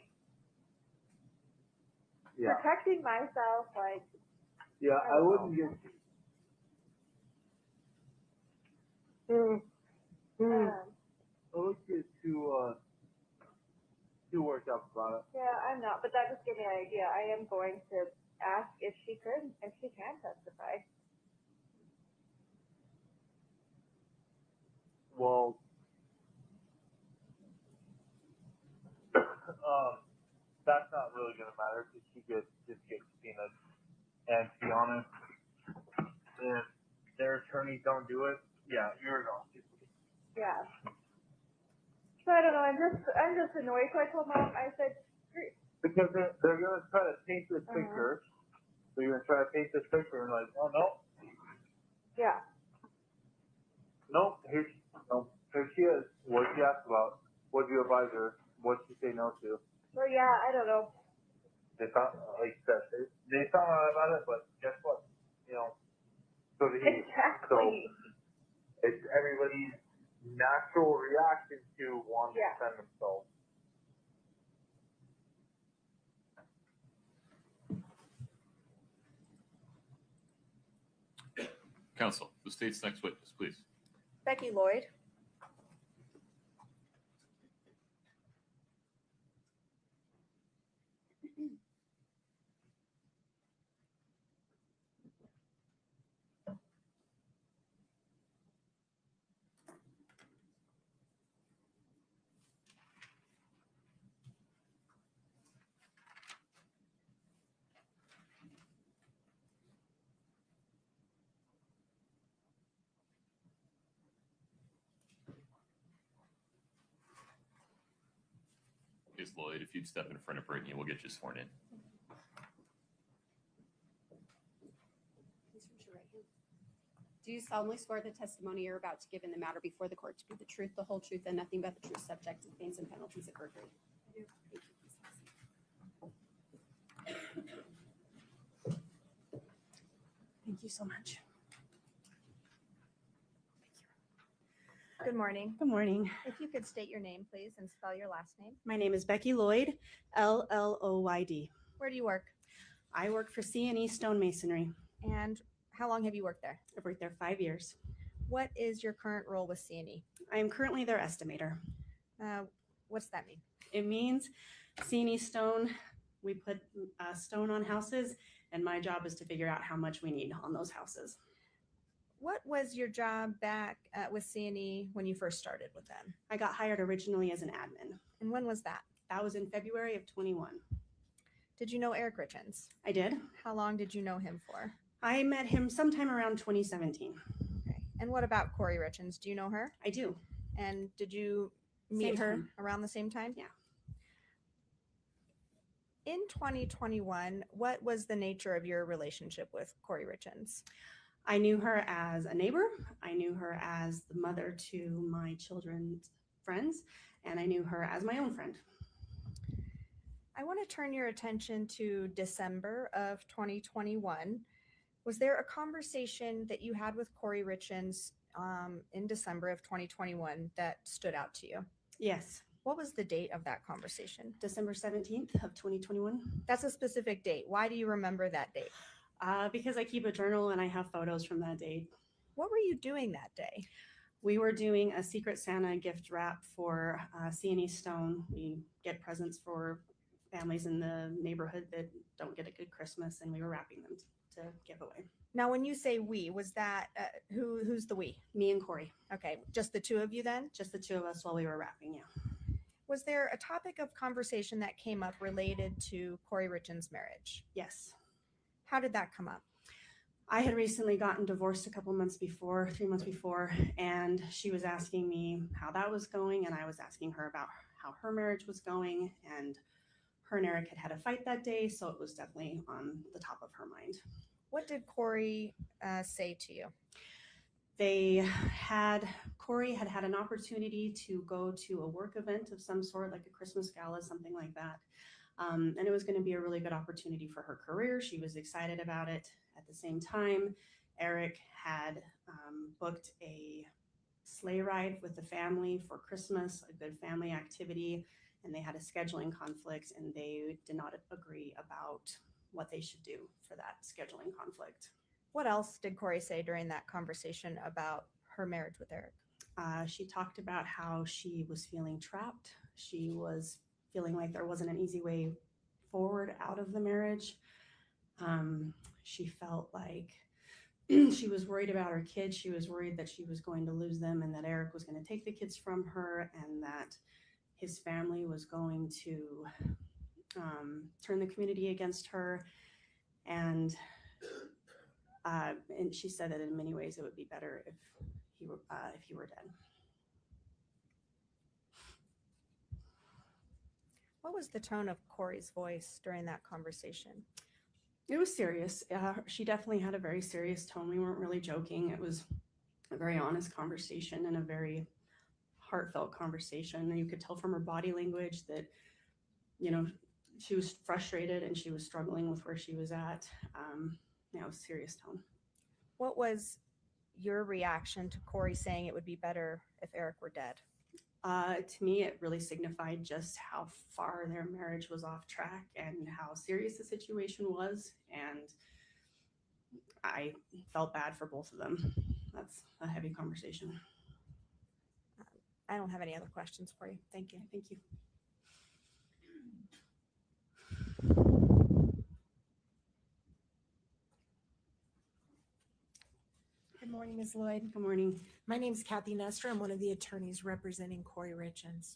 Yeah. protecting myself, like, Yeah. I wouldn't get. I wouldn't get too worked up about it. yeah, I'm not, but that just gave me an idea. I am going to ask if she can testify. Well, that's not really gonna matter because she could just get subpoenaed. And to be honest, if their attorneys don't do it, yeah, you're not. Yeah. So I don't know. I'm just annoyed. So I told Mom. I said, Because they're gonna try to paint this picture. So you're gonna try to paint this picture and like, oh no, yeah. no, here she is. What did she ask about? What did you advise her? What did she say no to? So yeah, I don't know. They found, like I said, they found out about it, but guess what? You know, so did he. So Exactly. it's everybody's natural reaction to wanting to defend themselves. Counsel, the state's next witness, please. Becky Lloyd. Ms. Lloyd, if you'd step in front of Brittany, we'll get you sworn in. Please raise your right hand. Do you solemnly swear the testimony you're about to give in the matter before the court to be the truth, the whole truth, and nothing but the truth, subject to the pains and penalties of perjury? I do. Thank you. Please have a seat. Thank you so much. Good morning. Good morning. If you could state your name, please, and spell your last name. My name is Becky Lloyd, Lloyd. Where do you work? I work for C&E Stonemasonry. And how long have you worked there? I've worked there 5 years. What is your current role with C&E? I am currently their estimator. What's that mean? It means C&E Stone, we put stone on houses, and my job is to figure out how much we need on those houses. What was your job back with C&E when you first started with them? I got hired originally as an admin. And when was that? That was in February of 21. Did you know Eric Richins? I did. How long did you know him for? I met him sometime around 2017. Okay. And what about Kouri Richins? Do you know her? I do. And did you meet Same her time. around the same time? Yeah. In 2021, what was the nature of your relationship with Kouri Richins? I knew her as a neighbor. I knew her as the mother to my children's friends, and I knew her as my own friend. I want to turn your attention to December of 2021. Was there a conversation that you had with Kouri Richins in December of 2021 that stood out to you? Yes. What was the date of that conversation? December 17th of 2021. That's a specific date. Why do you remember that date? Because I keep a journal and I have photos from that date. What were you doing that day? We were doing a Secret Santa gift wrap for C&E Stone. We get presents for families in the neighborhood that don't get a good Christmas, and we were wrapping them to give away. Now, when you say we, was that who's the we? Me and Kouri. Okay, just the two of you then? Just the two of us while we were wrapping, yeah. Was there a topic of conversation that came up related to Kouri Richins' marriage? Yes. How did that come up? I had recently gotten divorced a couple months before, 3 months before, and she was asking me how that was going, and I was asking her about how her marriage was going, and her and Eric had a fight that day, so it was definitely on the top of her mind. What did Kouri say to you? Kouri had an opportunity to go to a work event of some sort, like a Christmas gala, something like that. And it was going to be a really good opportunity for her career. She was excited about it. At the same time, Eric had booked a sleigh ride with the family for Christmas, a good family activity, and they had a scheduling conflict, and they did not agree about what they should do for that scheduling conflict. What else did Kouri say during that conversation about her marriage with Eric? She talked about how she was feeling trapped. She was feeling like there wasn't an easy way forward out of the marriage. She felt like she was worried about her kids. She was worried that she was going to lose them and that Eric was going to take the kids from her and that his family was going to turn the community against her. And she said that in many ways it would be better if he were dead. What was the tone of Kouri's voice during that conversation? It was serious. She definitely had a very serious tone. We weren't really joking. It was a very honest conversation and a very heartfelt conversation. And you could tell from her body language that, she was frustrated and she was struggling with where she was at. It was a serious tone. What was your reaction to Kouri saying it would be better if Eric were dead? To me, it really signified just how far their marriage was off track and how serious the situation was. And I felt bad for both of them. That's a heavy conversation. I don't have any other questions for you. Thank you. Thank you. Good morning, Ms. Lloyd. Good morning. My name is Kathy Nestor. I'm one of the attorneys representing Kouri Richins.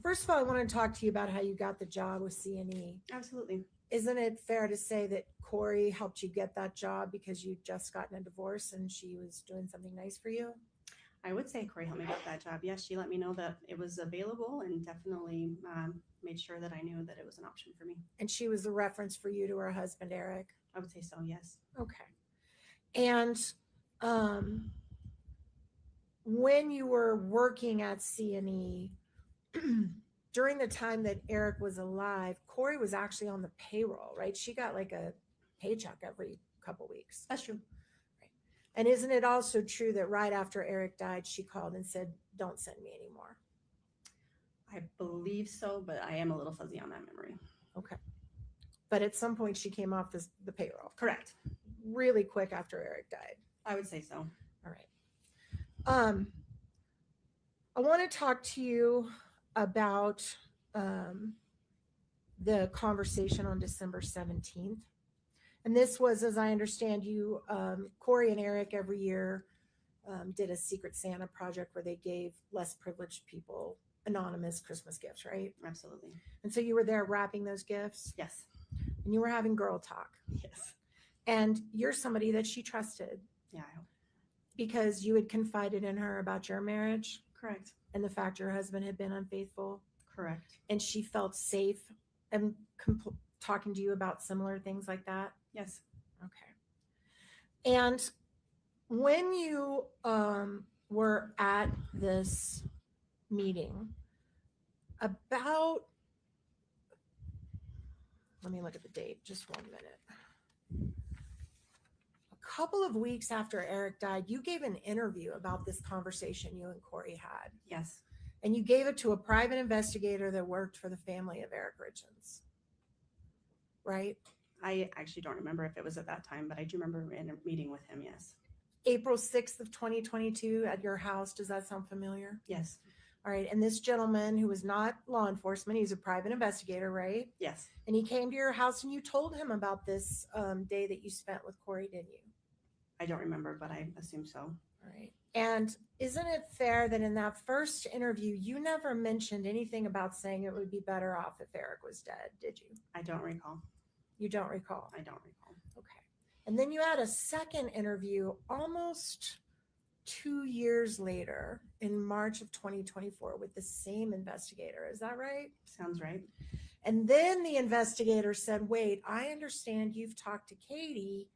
First of all, I want to talk to you about how you got the job with C&E. Absolutely. Isn't it fair to say that Kouri helped you get that job because you'd just gotten a divorce and she was doing something nice for you? I would say Kouri helped me get that job. Yes, she let me know that it was available and definitely made sure that I knew that it was an option for me. And she was the reference for you to her husband, Eric? I would say so, yes. Okay. And when you were working at C&E, during the time that Eric was alive, Kouri was actually on the payroll, right? She got like a paycheck every couple weeks. That's true. Right. And isn't it also true that right after Eric died, she called and said, don't send me anymore? I believe so, but I am a little fuzzy on that memory. Okay. But at some point she came off the payroll. Correct. Really quick after Eric died. I would say so. All right. I want to talk to you about the conversation on December 17th. And this was, as I understand you, Kouri and Eric every year did a Secret Santa project where they gave less privileged people anonymous Christmas gifts, right? Absolutely. And so you were there wrapping those gifts Yes. and you were having girl talk. Yes. And you're somebody that she trusted Yeah. because you had confided in her about your marriage Correct. and the fact your husband had been unfaithful. Correct. And she felt safe and talking to you about similar things like that. Yes. Okay. And when you were at this meeting, about, let me look at the date, just 1 minute. A couple of weeks after Eric died, you gave an interview about this conversation you and Kouri had. Yes. And you gave it to a private investigator that worked for the family of Eric Richins. Right? I actually don't remember if it was at that time, but I do remember in a meeting with him. Yes. April 6th of 2022 at your house. Does that sound familiar? Yes. All right. And this gentleman who was not law enforcement, he's a private investigator, right? Yes. And he came to your house and you told him about this day that you spent with Kouri, didn't you? I don't remember, but I assume so. All right. And isn't it fair that in that first interview, you never mentioned anything about saying it would be better off if Eric was dead, did you? I don't recall. You don't recall? I don't recall. Okay. And then you had a second interview almost 2 years later in March of 2024 with the same investigator. Is that right? Sounds right. And then the investigator said, wait, I understand you've talked to Katie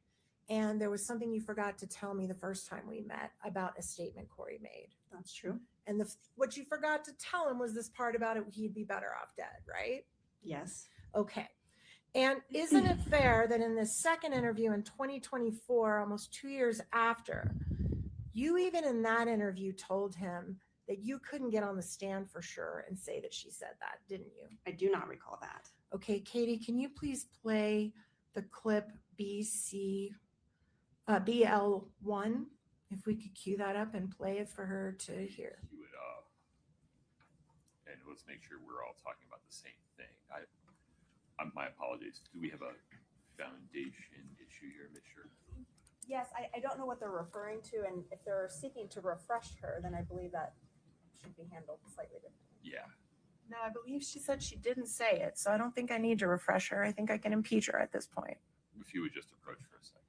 and there was something you forgot to tell me the first time we met about a statement Kouri made. That's true. And what you forgot to tell him was this part about it, he'd be better off dead, right? Yes. Okay. And isn't it fair that in this second interview in 2024, almost 2 years after, you even in that interview told him that you couldn't get on the stand for sure and say that she said that, didn't you? I do not recall that. Okay, Katie, can you please play the clip BL1? If we could cue that up and play it for her to hear. Cue it up. And let's make sure we're all talking about the same thing. My apologies. Do we have a foundation issue here, Ms. Sure? Yes, I don't know what they're referring to, and if they're seeking to refresh her, then I believe that should be handled slightly differently. Yeah. No, I believe she said she didn't say it, so I don't think I need to refresh her. I think I can impeach her at this point. If you would just approach for a second.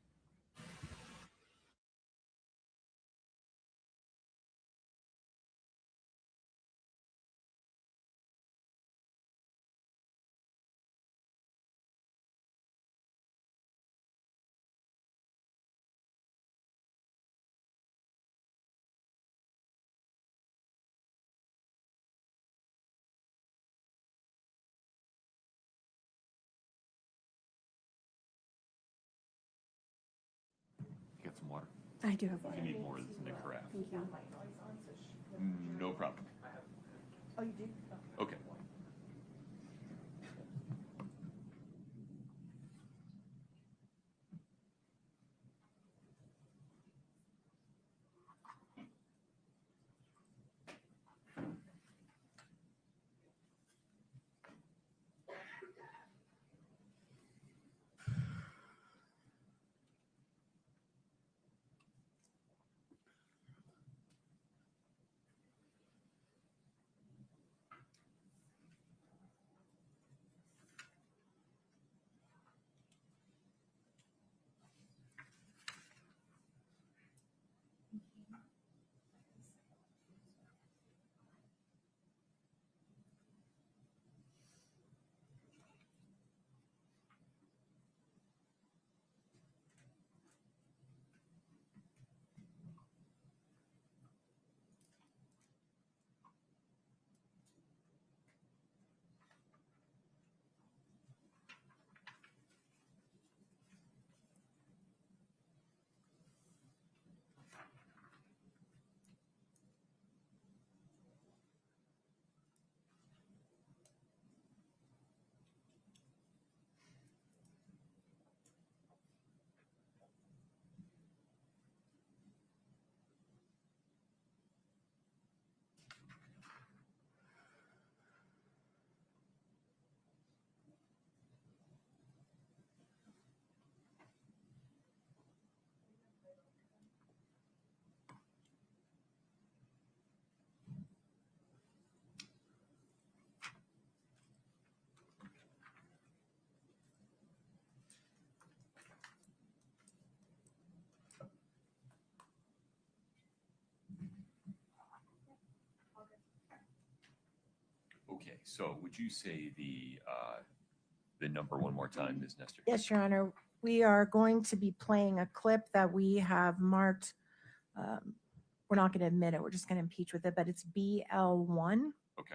Get some water. I do have If you need more, it's in the carafe. Thank you. No problem. Oh, you do? Okay. so would you say the number one more time, Ms. Nestor? Yes, Your Honor. We are going to be playing a clip that we have marked. We're not going to admit it. We're just going to impeach with it, but it's BL1. Okay.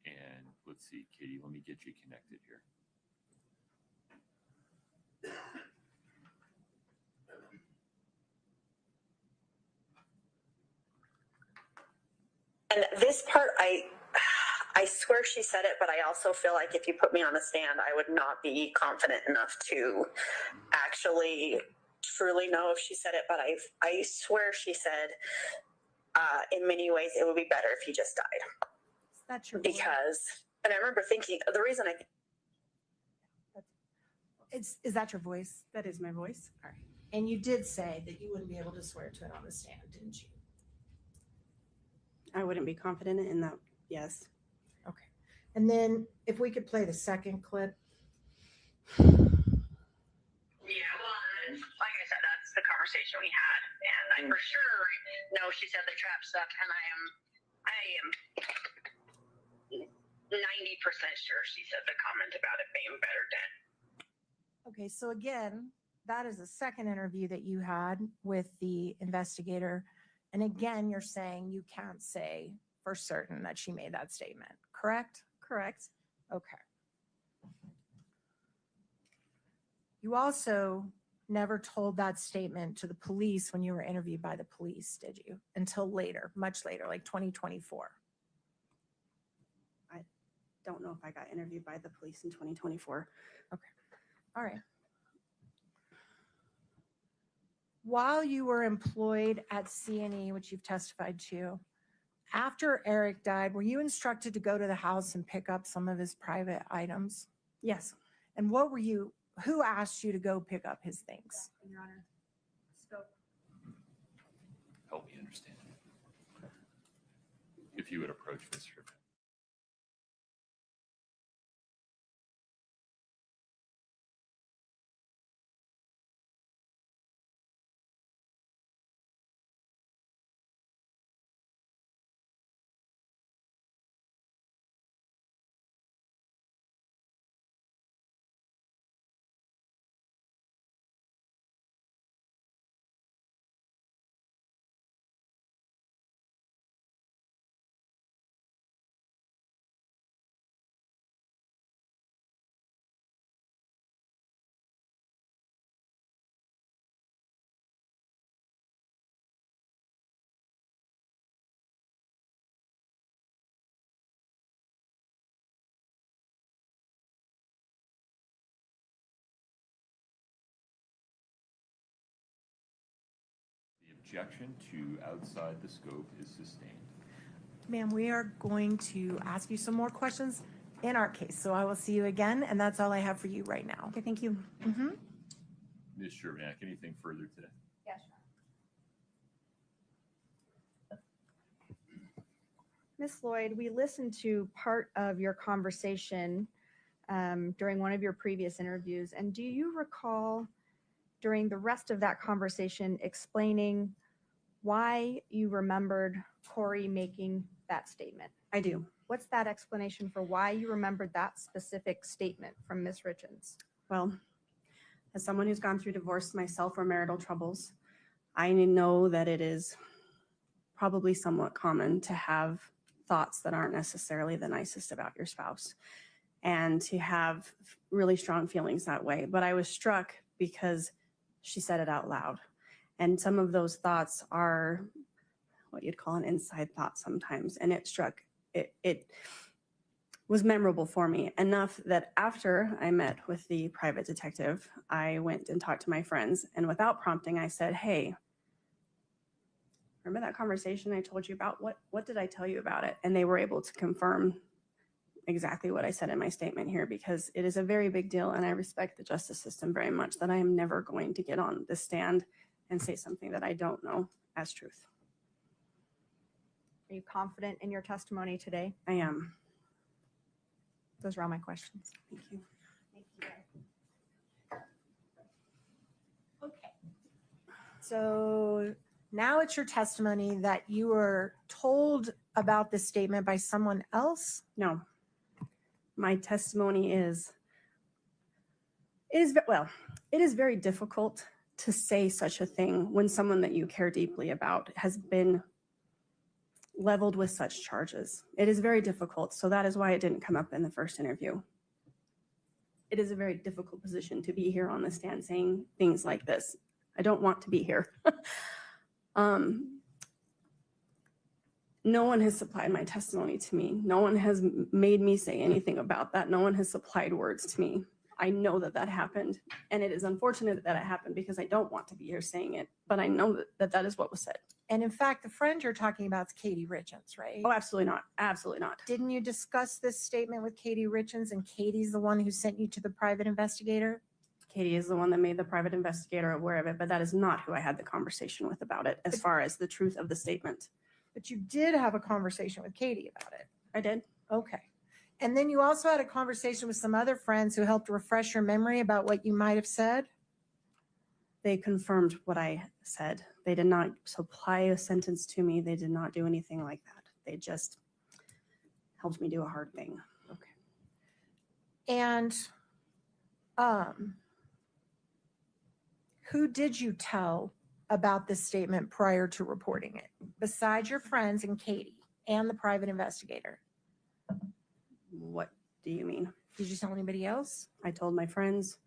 And let's see, Katie, let me get you connected here. And this part, I swear she said it, but I also feel like if you put me on the stand, I would not be confident enough to actually truly know if she said it. But I swear she said, in many ways, it would be better if he just died. That's your because, and I remember thinking, the reason is that your voice? That is my voice. All right. And you did say that you wouldn't be able to swear to it on the stand, didn't you? I wouldn't be confident in that. Yes. Okay. And then if we could play the second clip. Yeah, well, like I said, that's the conversation we had, and I for sure know she said the trap stuff, and I am 90% sure she said the comment about it being better dead. Okay, so again, that is the second interview that you had with the investigator. And again, you're saying you can't say for certain that she made that statement, correct? Correct. Okay. You also never told that statement to the police when you were interviewed by the police, did you? Until later, much later, like 2024. Don't know if I got interviewed by the police in 2024. Okay. All right. While you were employed at C&E, which you've testified to, after Eric died, were you instructed to go to the house and pick up some of his private items? Yes. And who asked you to go pick up his things? Your Honor. Scope. Help me understand. If you would approach Mr. The objection to outside the scope is sustained. Ma'am, we are going to ask you some more questions in our case. So I will see you again, and that's all I have for you right now. Okay, thank you. Mm-hmm. Ms. Shervanek, anything further today? Yes, Your Honor. Ms. Lloyd, we listened to part of your conversation during one of your previous interviews, and do you recall during the rest of that conversation explaining why you remembered Kouri making that statement? I do. What's that explanation for why you remembered that specific statement from Ms. Richins? Well, as someone who's gone through divorce myself or marital troubles, I know that it is probably somewhat common to have thoughts that aren't necessarily the nicest about your spouse and to have really strong feelings that way. But I was struck because she said it out loud. And some of those thoughts are what you'd call an inside thought sometimes. And it was memorable for me enough that after I met with the private detective, I went and talked to my friends. And without prompting, I said, hey, remember that conversation I told you about? What did I tell you about it? And they were able to confirm exactly what I said in my statement here, because it is a very big deal. And I respect the justice system very much, that I am never going to get on the stand and say something that I don't know as truth. Are you confident in your testimony today? I am. Those are all my questions. Thank you. Okay. So now it's your testimony that you were told about this statement by someone else? No. My testimony is, it is very difficult to say such a thing when someone that you care deeply about has been leveled with such charges. It is very difficult. So that is why it didn't come up in the first interview. It is a very difficult position to be here on the stand saying things like this. I don't want to be here. No one has supplied my testimony to me. No one has made me say anything about that. No one has supplied words to me. I know that that happened, and it is unfortunate that it happened because I don't want to be here saying it, but I know that that is what was said. And in fact, the friend you're talking about is Kouri Richins, right? Oh, absolutely not. Absolutely not. Didn't you discuss this statement with Kouri Richins, and Katie's the one who sent you to the private investigator? Katie is the one that made the private investigator aware of it, but that is not who I had the conversation with about it as far as the truth of the statement. But you did have a conversation with Katie about it. I did. Okay. And then you also had a conversation with some other friends who helped refresh your memory about what you might have said? They confirmed what I said. They did not supply a sentence to me. They did not do anything like that. They just helped me do a hard thing. Okay. And who did you tell about this statement prior to reporting it, besides your friends and Katie and the private investigator? What do you mean? Did you tell anybody else? I told my friends.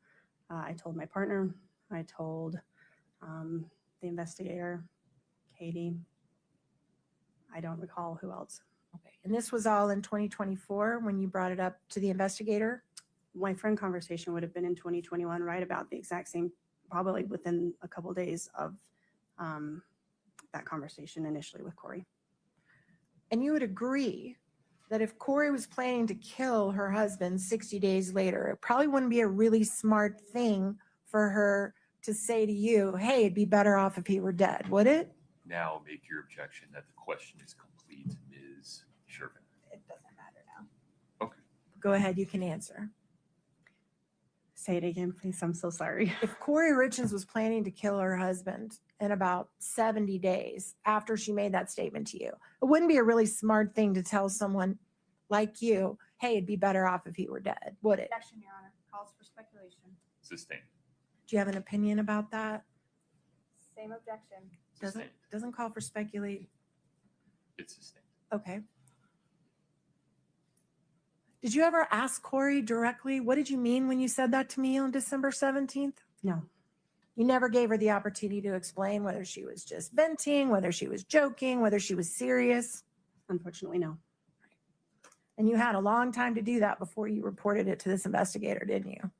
I told my partner. I told the investigator, Katie. I don't recall who else. Okay. And this was all in 2024 when you brought it up to the investigator? My friend conversation would have been in 2021, right about the exact same, probably within a couple of days of that conversation initially with Kouri. And you would agree that if Kouri was planning to kill her husband 60 days later, it probably wouldn't be a really smart thing for her to say to you, hey, it'd be better off if he were dead, would it? Now make your objection that the question is complete, Ms. Shervin. It doesn't matter now. Okay. Go ahead, you can answer. Say it again, please. I'm so sorry. If Kouri Richins was planning to kill her husband in about 70 days after she made that statement to you, it wouldn't be a really smart thing to tell someone like you, hey, it'd be better off if he were dead, would it? Objection, Your Honor. Calls for speculation. Sustained. Do you have an opinion about that? Same objection. Sustained. Doesn't call for speculate. It's sustained. Okay. Did you ever ask Kouri directly, what did you mean when you said that to me on December 17th? No. You never gave her the opportunity to explain whether she was just venting, whether she was joking, whether she was serious? Unfortunately, no. And you had a long time to do that before you reported it to this investigator, didn't you?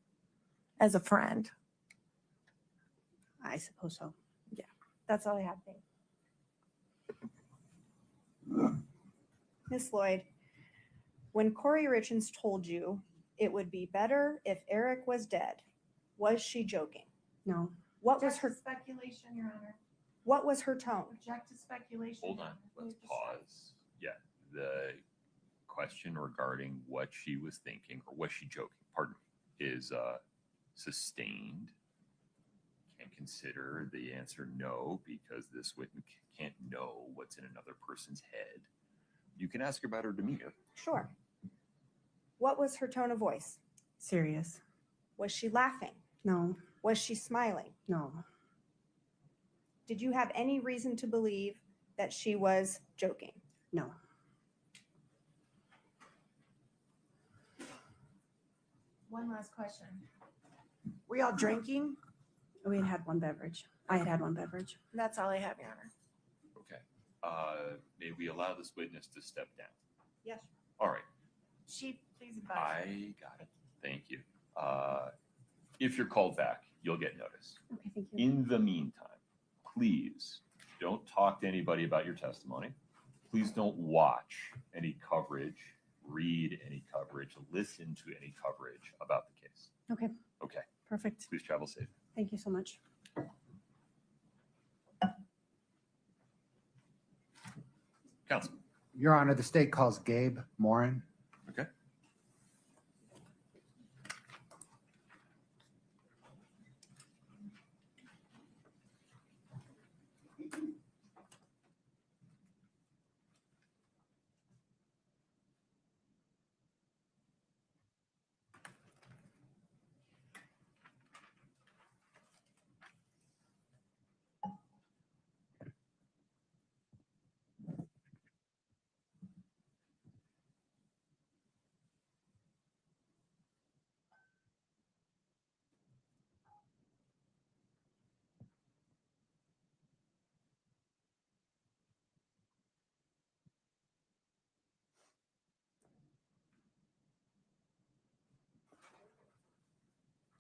As a friend. I suppose so. Yeah, that's all I have. Ms. Lloyd, when Kouri Richins told you it would be better if Eric was dead, was she joking? No. What was her speculation, Your Honor? What was her tone? Object to speculation. Hold on, let's pause. Yeah, the question regarding what she was thinking, or was she joking, pardon me, is sustained. Can't consider the answer no, because this witness can't know what's in another person's head. You can ask about her demeanor. Sure. What was her tone of voice? Serious. Was she laughing? No. Was she smiling? No. Did you have any reason to believe that she was joking? No. One last question. Were y'all drinking? We had had one beverage. I had had one beverage. That's all I have, Your Honor. Okay. May we allow this witness to step down? Yes. All right. Chief, please advise. I got it. Thank you. If you're called back, you'll get notice. Okay, thank you. In the meantime, please don't talk to anybody about your testimony. Please don't watch any coverage, read any coverage, listen to any coverage about the case. Okay, Okay. perfect. Please travel safe. Thank you so much. Counsel. Your Honor, the state calls Gabe Morin. Okay.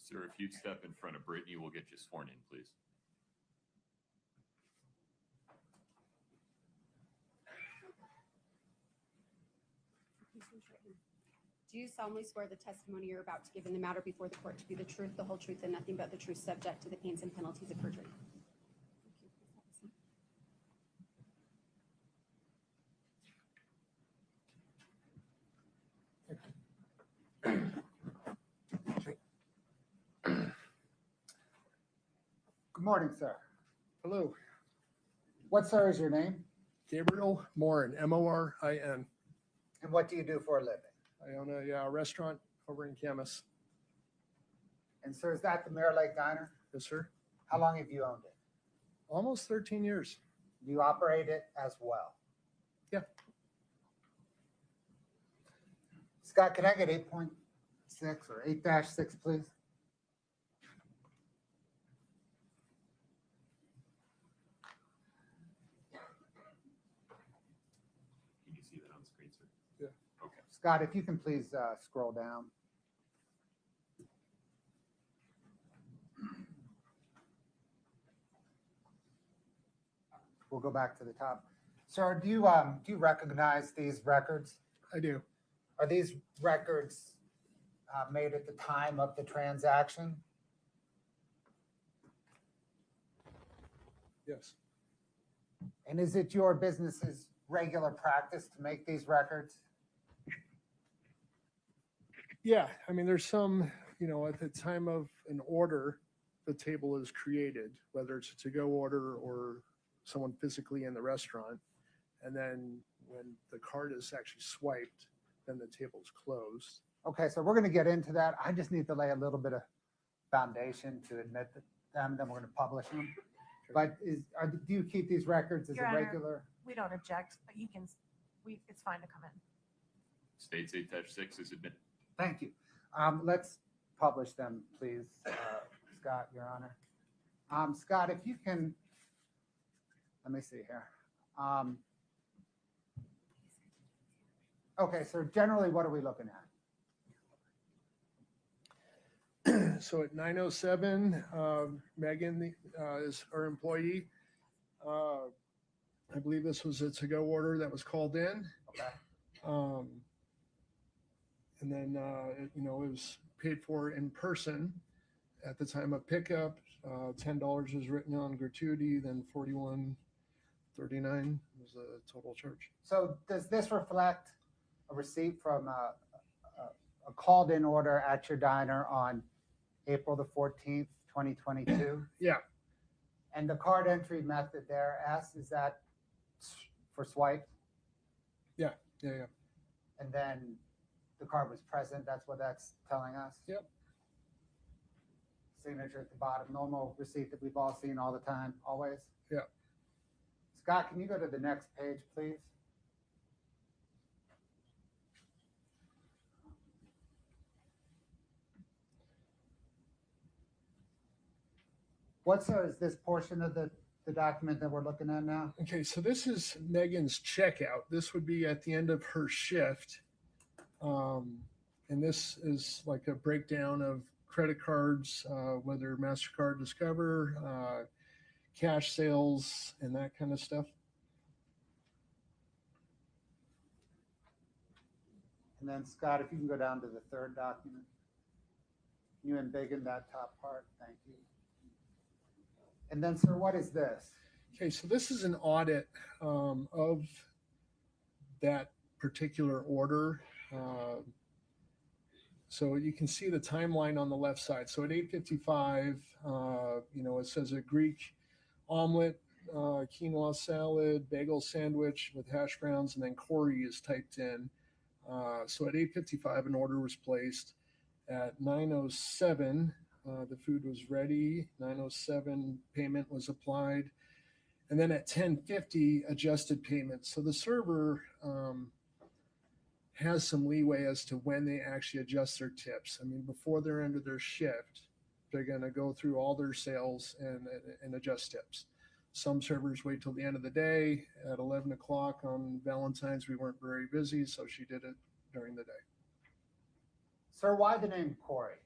Sir, if you'd step in front of Brittany, we'll get you sworn in, please. Do you solemnly swear the testimony you're about to give in the matter before the court to be the truth, the whole truth, and nothing but the truth, subject to the pains and penalties of perjury? Good morning, sir. Hello, What, sir, is your name? Gabriel Morin, Morin. And what do you do for a living? I own a restaurant over in Camas. And sir, is that the Mirror Lake Diner? Yes, sir. How long have you owned it? Almost 13 years. Do you operate it as well? Yeah. Scott, can I get 8.6 or 8-6, please? Can you see that on the screen, sir? Yeah. Okay. Scott, if you can please scroll down. We'll go back to the top. Sir, do you recognize these records? I do. Are these records made at the time of the transaction? Yes. And is it your business's regular practice to make these records? Yeah. I mean, there's some, at the time of an order, the table is created, whether it's a to-go order or someone physically in the restaurant. And then when the card is actually swiped, then the table's closed. Okay, so we're going to get into that. I just need to lay a little bit of foundation to admit them, then we're going to publish them. But do you keep these records as Your a Honor. regular? We don't object, but it's fine to come in. States 8-6 is admitted. Thank you. Let's publish them, please, Scott, Your Honor. Scott, if you can, let me see here. Okay, so generally, what are we looking at? So at 9:07, Megan is our employee. I believe this was a to-go order that was called in. Okay. And then, it was paid for in person at the time of pickup. $10 was written on gratuity, then $41.39 was the total charge. So does this reflect a receipt from a called-in order at your diner on April the 14th, 2022? Yeah. And the card entry method there, is that for swipe? Yeah. And then the card was present, that's what that's telling us? Yep. Signature at the bottom, normal receipt that we've all seen all the time, always? Yeah. Scott, can you go to the next page, please? Is this portion of the document that we're looking at now? Okay, so this is Megan's checkout. This would be at the end of her shift. And this is like a breakdown of credit cards, whether MasterCard, Discover, cash sales, and that kind of stuff. And then Scott, if you can go down to the third document. You embiggen that top part, thank you. And then, sir, what is this? Okay, so this is an audit of that particular order. So you can see the timeline on the left side. So at 8:55, it says a Greek omelet, quinoa salad, bagel sandwich with hash browns, and then Kouri is typed in. So at 8:55, an order was placed. At 9:07, the food was ready. 9:07, payment was applied. And then at 10:50, adjusted payment. So the server has some leeway as to when they actually adjust their tips. I mean, before they're into their shift, they're going to go through all their sales and adjust tips. Some servers wait till the end of the day. At 11 o'clock on Valentine's, we weren't very busy, so she did it during the day. Sir, why the name Kouri?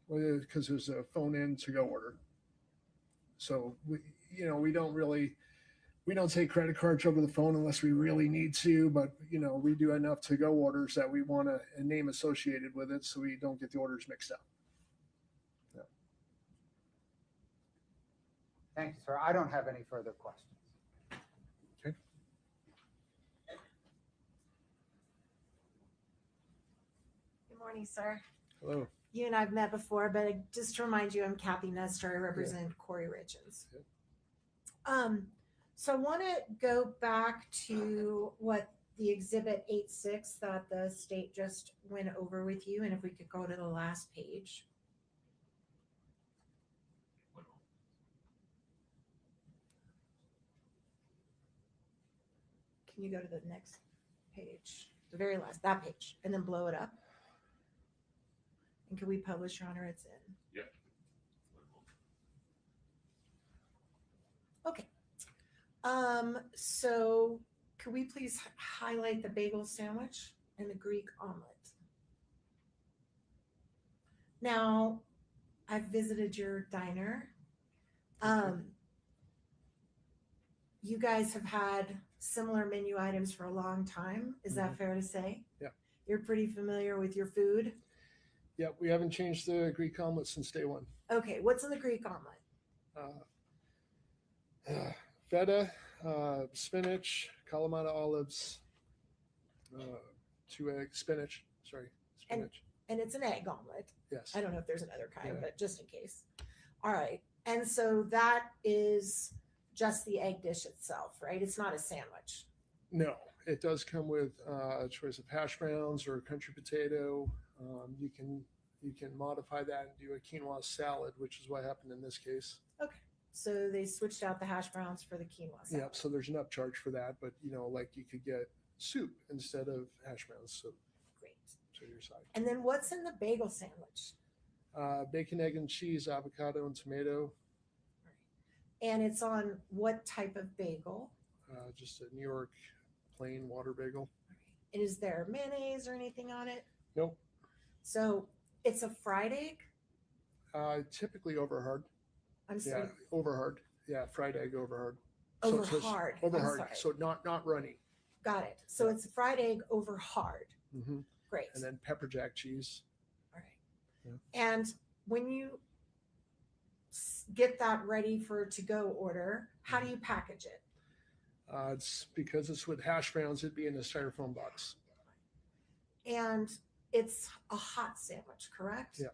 because there's a phone in to go order. So we don't take credit cards over the phone unless we really need to, but we do enough to go orders that we want a name associated with it so we don't get the orders mixed up. Yeah. Thank you, sir. I don't have any further questions. Okay. Good morning, sir. Hello. You and I've met before, but just to remind you, I'm Kathy Nestor. I represent Kouri Richins. Okay. So I want to go back to what the exhibit 8.6 that the state just went over with you. And if we could go to the last page. Can you go to the next page? The very last, that page, and then blow it up. And can we publish, Your Honor? It's in. Yep. Okay. So could we please highlight the bagel sandwich and the Greek omelet? Now, I've visited your diner. You guys have had similar menu items for a long time. Is that fair to say? Yeah. You're pretty familiar with your food? Yeah, we haven't changed the Greek omelet since day one. Okay, what's in the Greek omelet? Feta, spinach, Kalamata olives, 2 eggs, spinach. And it's an egg omelet. Yes. I don't know if there's another kind, Yeah. but just in case. All right. And so that is just the egg dish itself, right? It's not a sandwich. No, it does come with a choice of hash browns or country potato. You can modify that and do a quinoa salad, which is what happened in this case. Okay. So they switched out the hash browns for the quinoa salad. Yeah, so there's an upcharge for that, but like you could get soup instead of hash browns. So Great. to your side. And then what's in the bagel sandwich? Bacon, egg, and cheese, avocado, and tomato. And it's on what type of bagel? Just a New York plain water bagel. And is there mayonnaise or anything on it? Nope. So it's a fried egg? Typically over hard. I'm sorry. Yeah, over hard. Yeah, fried egg over hard. Over So it's hard. Over I'm hard. sorry. So not runny. Got it. So it's a fried egg over hard. Mm-hmm. Great. And then pepper jack cheese. All right. Yeah. And when you get that ready for a to-go order, how do you package it? It's because it's with hash browns, it'd be in a styrofoam box. And it's a hot sandwich, correct? Yeah.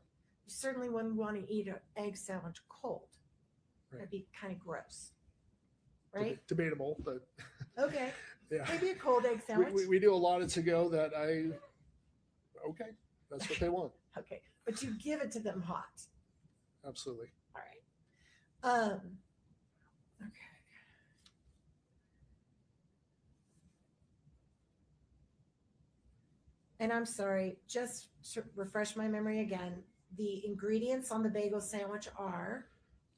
You certainly wouldn't want to eat an egg sandwich cold. Right. That'd be kind of gross, right? Debatable, but Okay. yeah. Maybe a cold egg sandwich. We do a lot of to-go that okay, that's what they want. Okay. But you give it to them hot. Absolutely. All right. Okay. And I'm sorry, just to refresh my memory again, the ingredients on the bagel sandwich are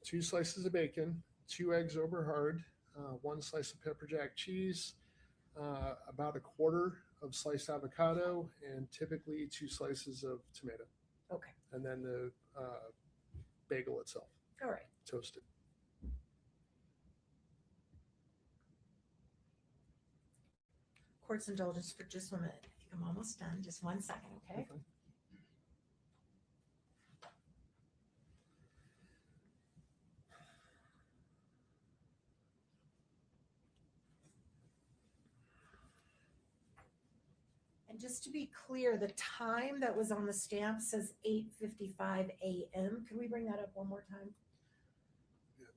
2 slices of bacon, 2 eggs over hard, 1 slice of pepper jack cheese, about 1/4 of sliced avocado, and typically 2 slices of tomato. okay. And then the bagel itself, All right. toasted. Court's indulgence for just 1 minute. I think I'm almost done. Just 1 second, okay? And just to be clear, the time that was on the stamp says 8:55 a.m. Can we bring that up one more time?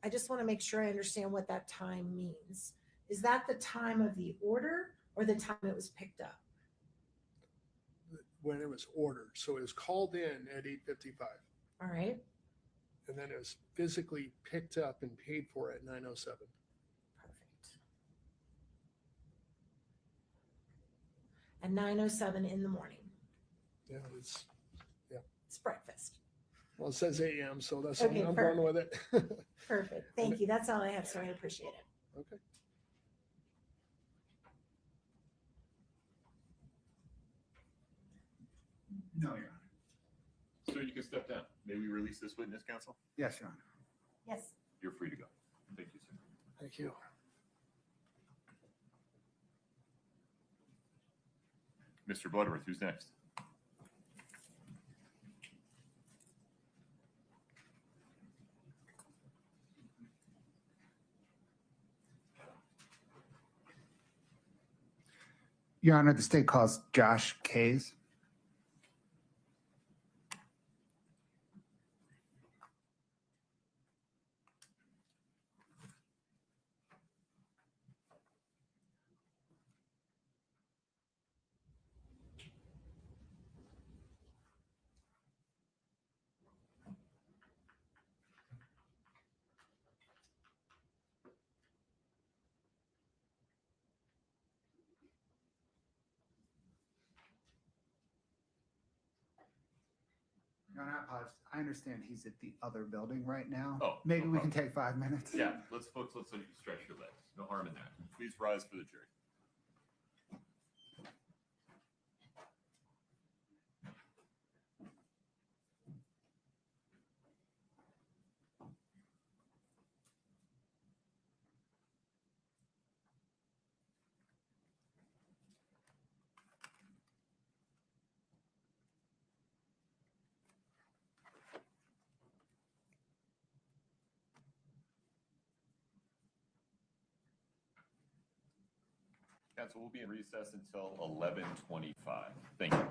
I just want to make sure I understand what that time means. Is that the time of the order or the time it was picked up? When it was ordered. So it was called in at 8:55. All right. And then it was physically picked up and paid for at 9:07. Perfect. At 9:07 in the morning. Yeah, It's breakfast. well, it says a.m., so that's Okay, I'm going with it. Perfect. Thank you. That's all I have, sir. I appreciate it. Okay. No, Your Honor. Sir, you can step down. May we release this witness, counsel? Yes, Your Honor. Yes. You're free to go. Thank you, sir. Thank you. Mr. Bloodworth, who's next? Your Honor, the state calls Josh Kays. Your Honor, I apologize. I understand he's at the other building right now. Oh, Maybe no we can problem. take 5 minutes. Yeah, let's let you stretch your legs. No harm in that. Please rise for the jury. Council will be in recess until 11:25. Thank you.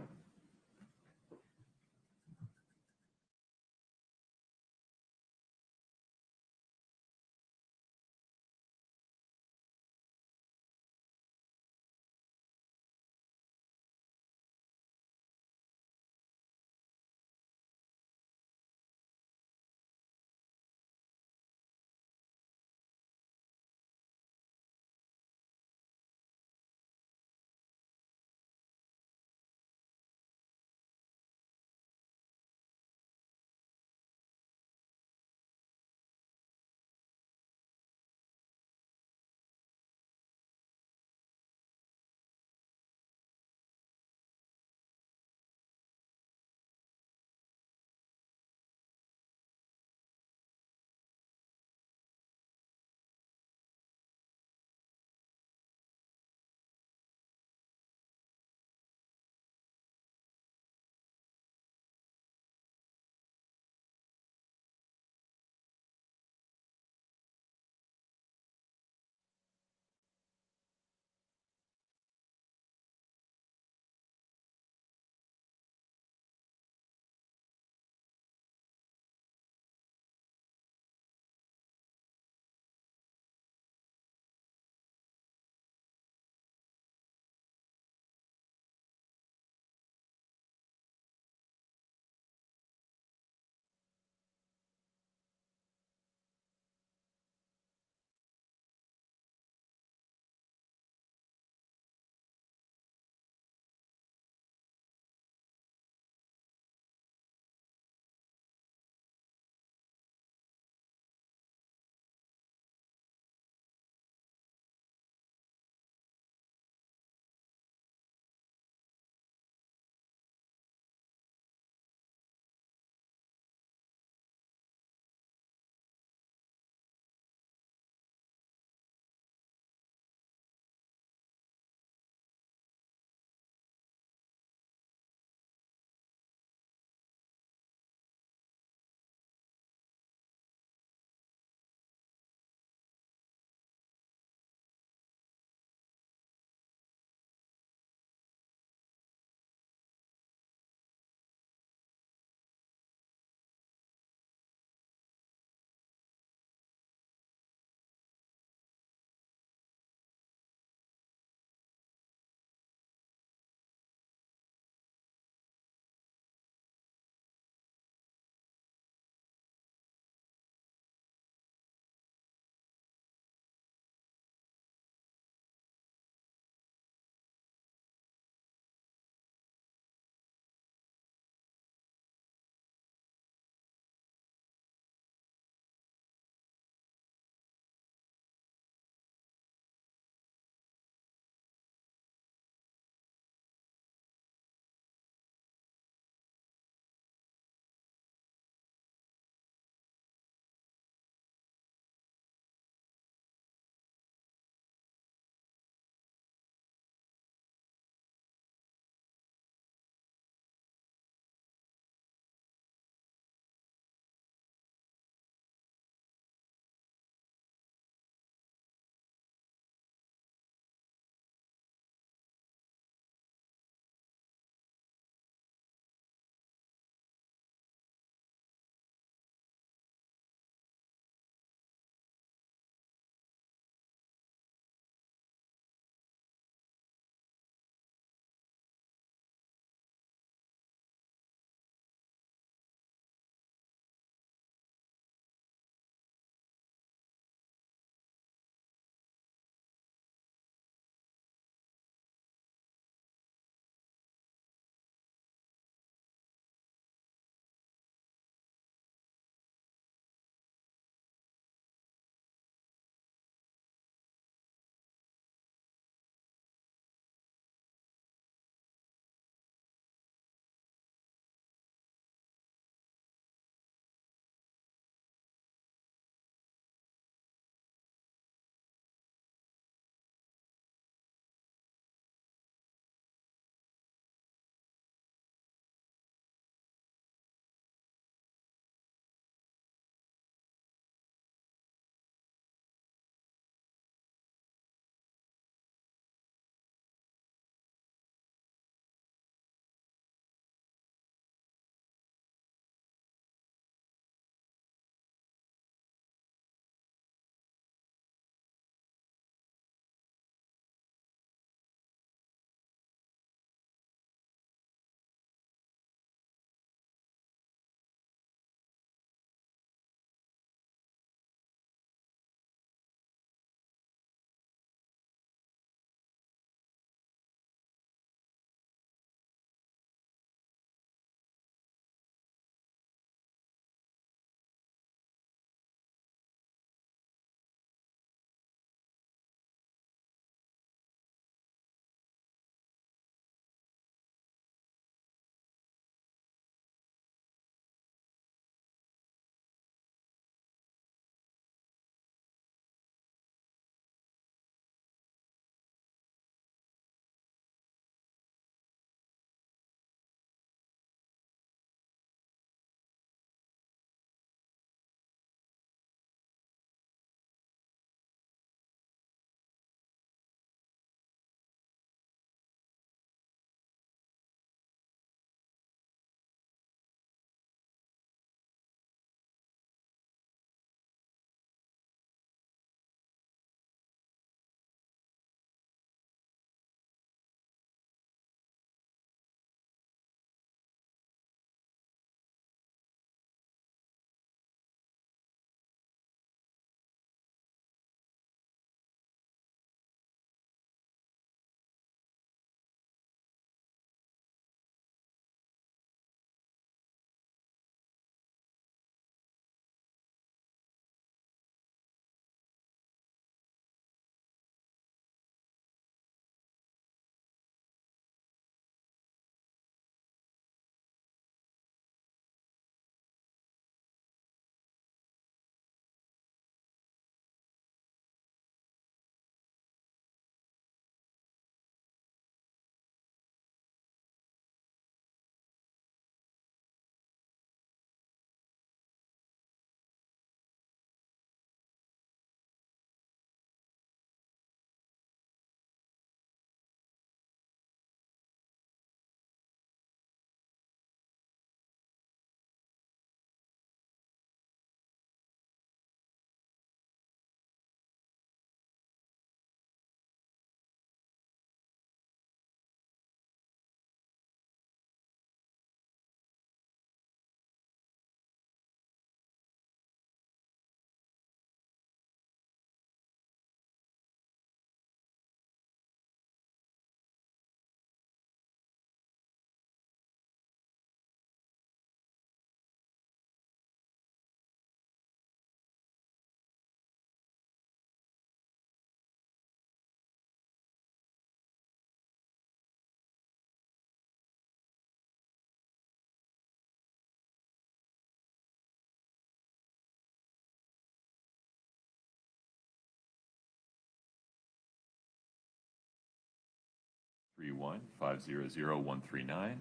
231-500-139.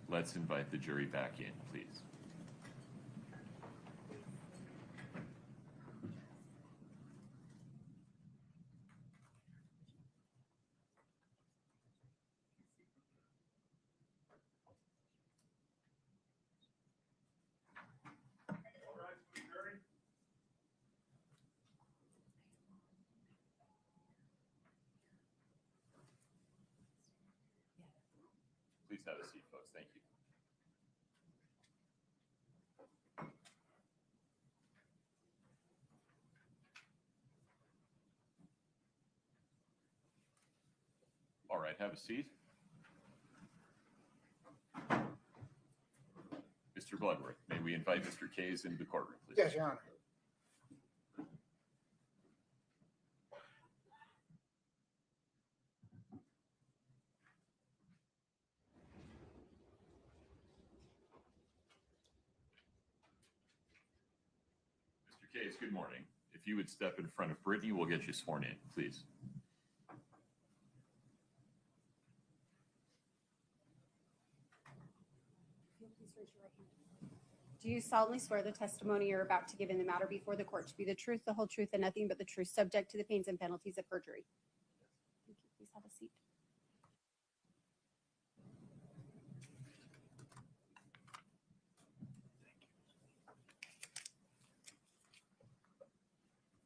Let's invite the jury back in, please. Please have a seat, folks. Thank you. All right, have a seat. Mr. Bloodworth, may we invite Mr. Kays into the courtroom, please? Yes, Your Honor. Mr. Kays, good morning. If you would step in front of Brittany, we'll get you sworn in, please. Please raise your right hand. Do you solemnly swear the testimony you're about to give in the matter before the court to be the truth, the whole truth, and nothing but the truth, subject to the pains and penalties of perjury? Thank you. Please have a seat.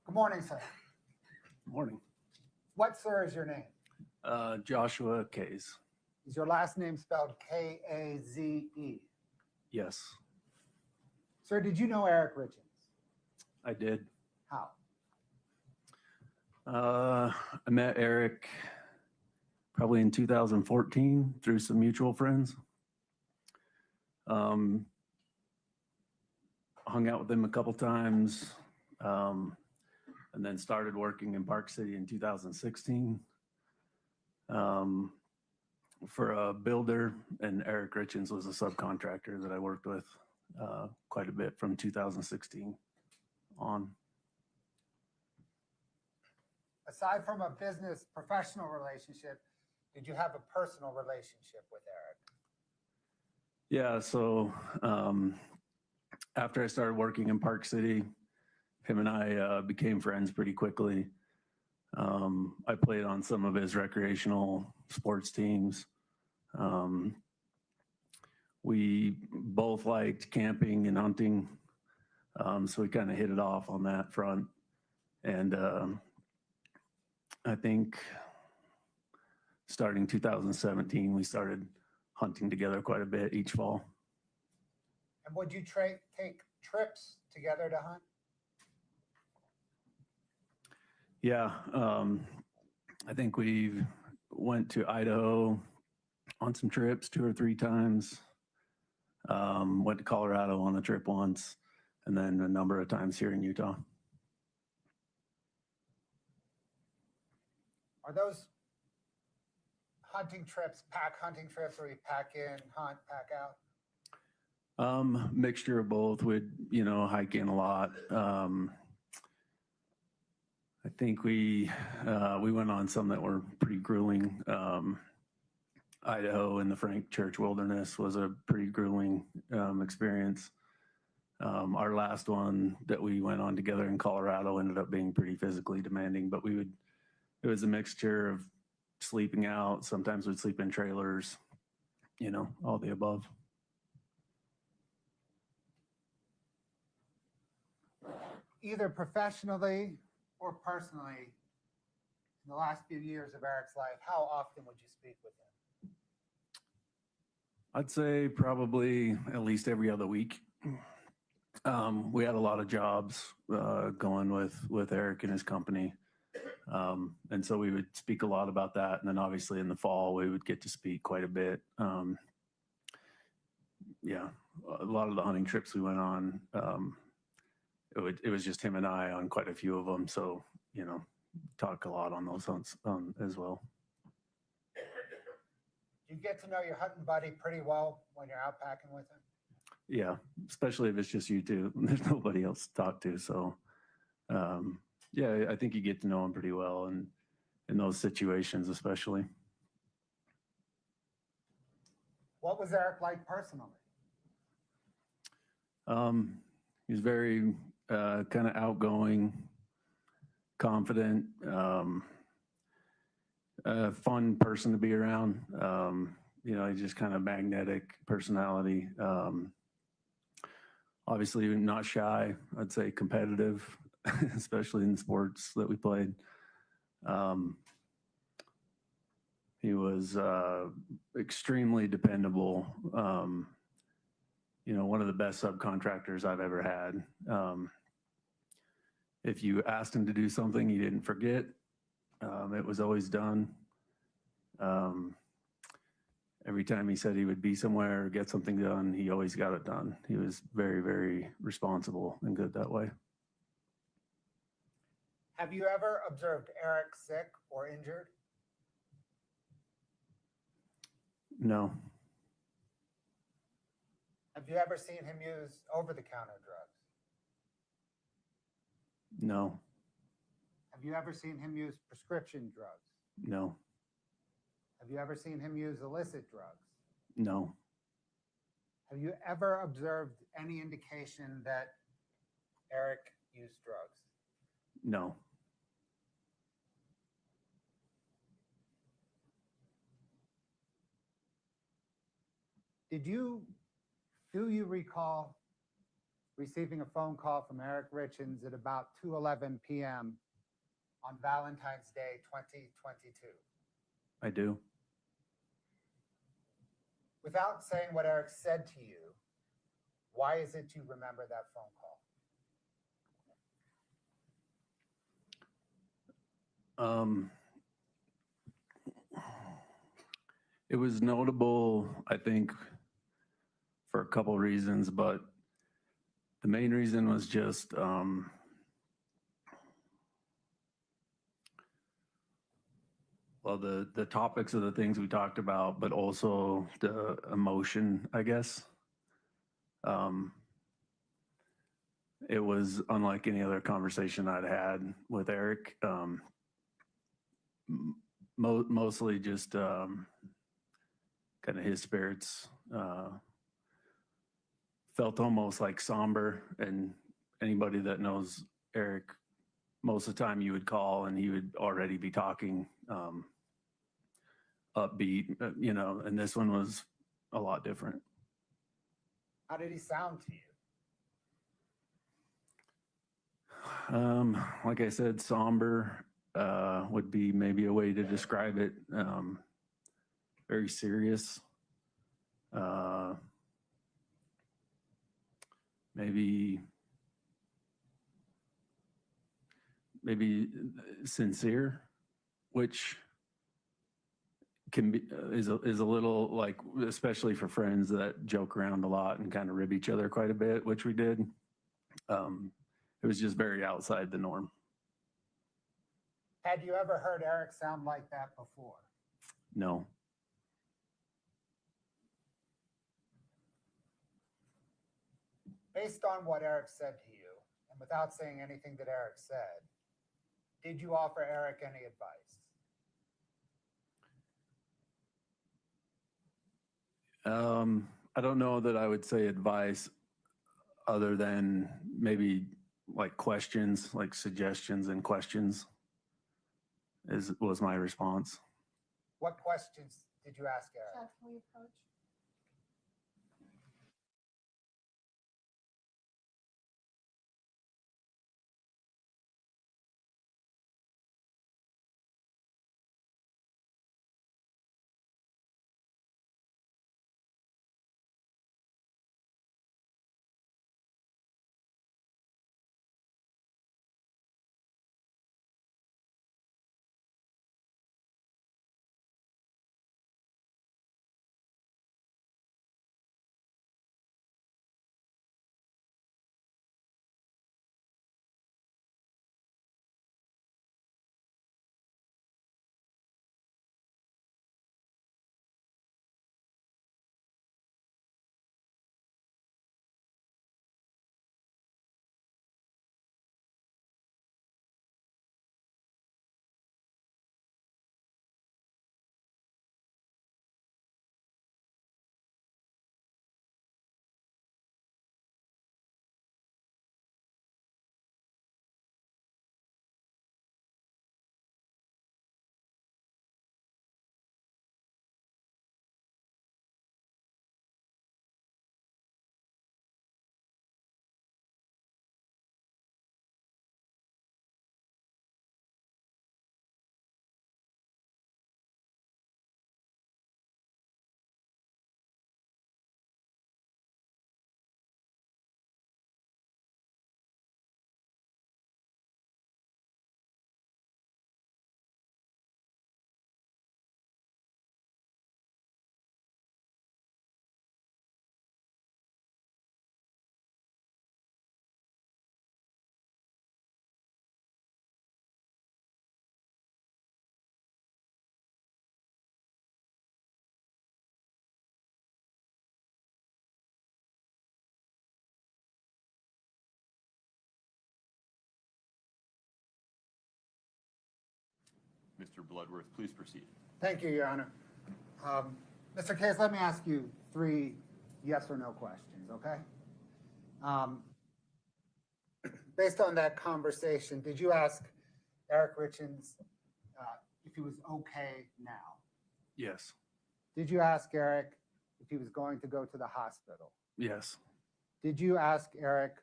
Good morning, sir. Morning. What, sir, is your name? Joshua Kays. Is your last name spelled K-A-Z-E? Yes, Sir, did you know Eric Richins? I did. How? I met Eric probably in 2014 through some mutual friends. Hung out with him a couple times, and then started working in Park City in 2016 for a builder, and Eric Richins was a subcontractor that I worked with quite a bit from 2016 on. Aside from a business professional relationship, did you have a personal relationship with Eric? Yeah, so after I started working in Park City, him and I became friends pretty quickly. I played on some of his recreational sports teams. We both liked camping and hunting, so we kind of hit it off on that front. And I think starting 2017, we started hunting together quite a bit each fall. And would you take trips together to hunt? Yeah, I think we went to Idaho on some trips 2 or 3 times. Went to Colorado on a trip once, and then a number of times here in Utah. Are those hunting trips, pack hunting trips, where you pack in, hunt, pack out? Mixture of both. We'd, hike in a lot. I think we went on some that were pretty grueling. Idaho in the Frank Church Wilderness was a pretty grueling experience. Our last one that we went on together in Colorado ended up being pretty physically demanding, but it was a mixture of sleeping out. Sometimes we'd sleep in trailers, all the above. Either professionally or personally, in the last few years of Eric's life, how often would you speak with him? I'd say probably at least every other week. We had a lot of jobs going with Eric and his company. And so we would speak a lot about that. And then obviously in the fall, we would get to speak quite a bit. Yeah, a lot of the hunting trips we went on, it was just him and I on quite a few of them. So, talk a lot on those hunts as well. You get to know your hunting buddy pretty well when you're out packing with him? Yeah, especially if it's just you two. There's nobody else to talk to. So, yeah, I think you get to know him pretty well, and in those situations especially. What was Eric like personally? He was very kind of outgoing, confident, a fun person to be around. He's just kind of magnetic personality. Obviously not shy, I'd say competitive, especially in sports that we played. He was extremely dependable. One of the best subcontractors I've ever had. If you asked him to do something he didn't forget, it was always done. Every time he said he would be somewhere or get something done, he always got it done. He was very, very responsible and good that way. Have you ever observed Eric sick or injured? No, Have you ever seen him use over-the-counter drugs? no, Have you ever seen him use prescription drugs? no, Have you ever seen him use illicit drugs? no, Have you ever observed any indication that Eric used drugs? no. Do you recall receiving a phone call from Eric Richins at about 2:11 p.m. on Valentine's Day 2022? I do. Without saying what Eric said to you, why is it you remember that phone call? It was notable, I think, for a couple reasons, but the main reason was just the topics of the things we talked about, but also the emotion, I guess. It was unlike any other conversation I'd had with Eric. Mostly just kind of his spirits felt almost like somber, and anybody that knows Eric, most of the time you would call and he would already be talking upbeat, and this one was a lot different. How did he sound to you? Like I said, somber would be maybe a way to describe it. Very serious. Maybe sincere, which can be is a little like, especially for friends that joke around a lot and kind of rib each other quite a bit, which we did. It was just very outside the norm. Had you ever heard Eric sound like that before? No. Based on what Eric said to you, and without saying anything that Eric said, did you offer Eric any advice? I don't know that I would say advice other than maybe like questions, like suggestions and questions was my response. What questions did you ask Eric? Chad, can we approach? Bloodworth, please proceed. Thank you, Your Honor. Mr. Case, let me ask you 3 yes or no questions, okay? Based on that conversation, did you ask Eric Richins if he was okay now? Yes. Did you ask Eric if he was going to go to the hospital? Yes. Did you ask Eric,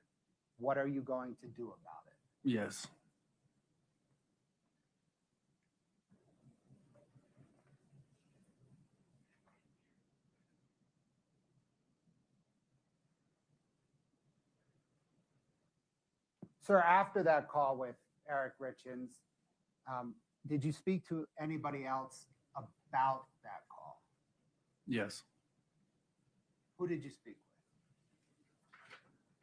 what are you going to do about it? Yes. Sir, after that call with Eric Richins, did you speak to anybody else about that call? Yes. Who did you speak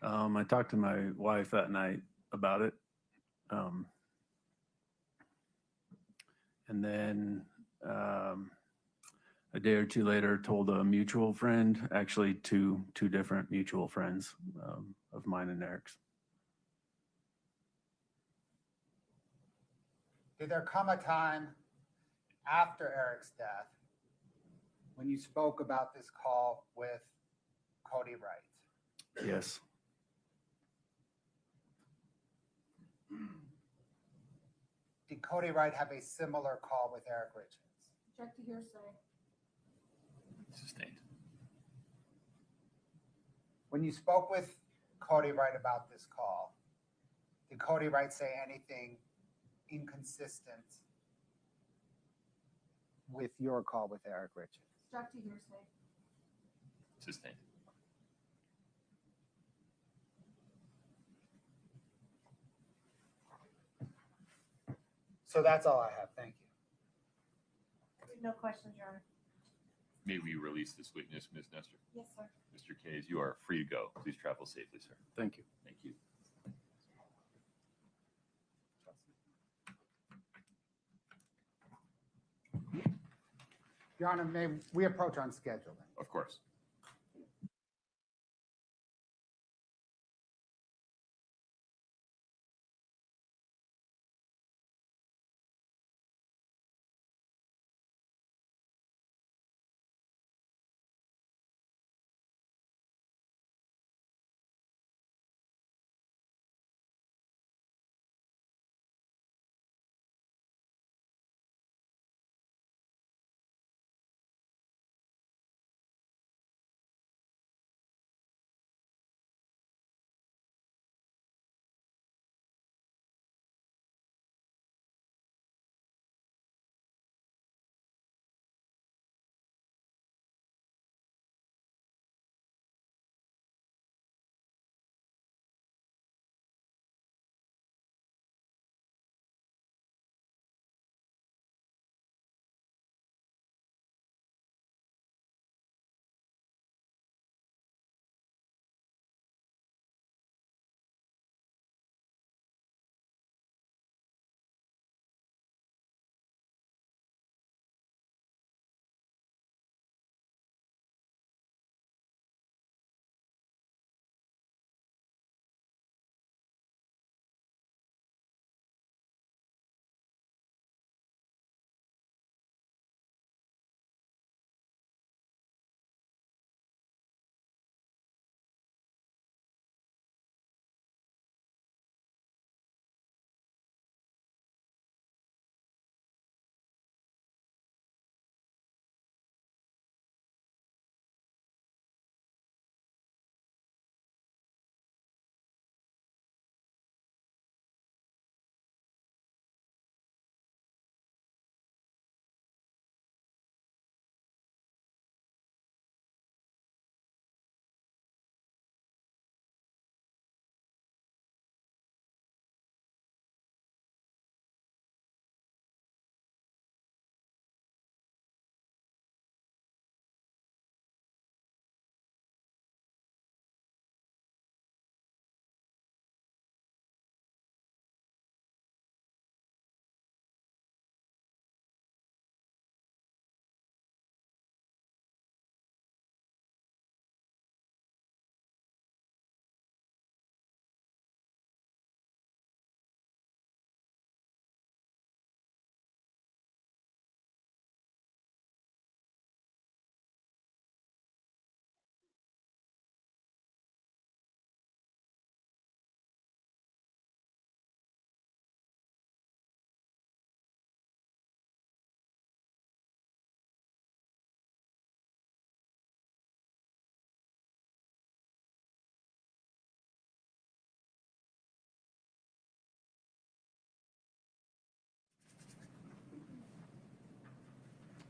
with? I talked to my wife that night about it. And then a day or two later told a mutual friend, actually two different mutual friends of mine and Eric's. Did there come a time after Eric's death when you spoke about this call with Kouri Wright? Yes. Did Kouri Wright have a similar call with Eric Richins? Check to hearsay. Sustained. When you spoke with Kouri Wright about this call, did Kouri Wright say anything inconsistent with your call with Eric Richins? Check to hearsay. Sustained. So that's all I have. Thank you. No questions, Your Honor. May we release this witness, Ms. Nestor? Yes, sir. Mr. Kays, you are free to go. Please travel safely, sir. Thank you. Thank you. Your Honor, may we approach on schedule then? Of course.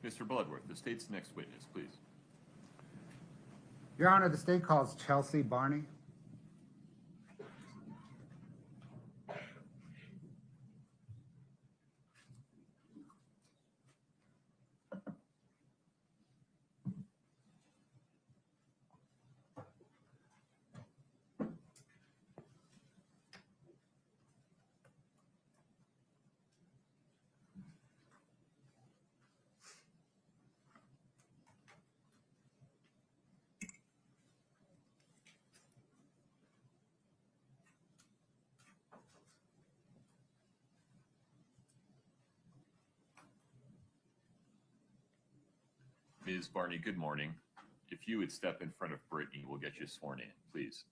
Mr. Bloodworth, the state's next witness, please. Your Honor, the state calls Chelsea Barney. Ms. Barney, good morning. If you would step in front of Brittany, we'll get you sworn in, please.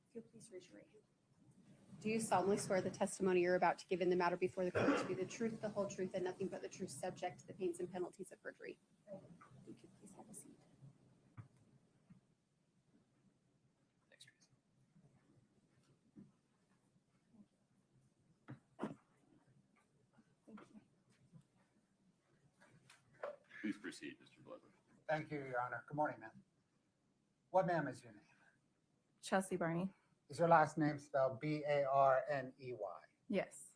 If you'll please raise your right hand. Do you solemnly swear the testimony you're about to give in the matter before the court to be the truth, the whole truth, and nothing but the truth, subject to the pains and penalties of perjury? Thank you. Please have a seat. Next, please. Thank you. Please proceed, Mr. Bloodworth. Thank you, Your Honor. Good morning, ma'am. What, ma'am, is your name? Chelsea Barney. Is your last name spelled Barney? Yes,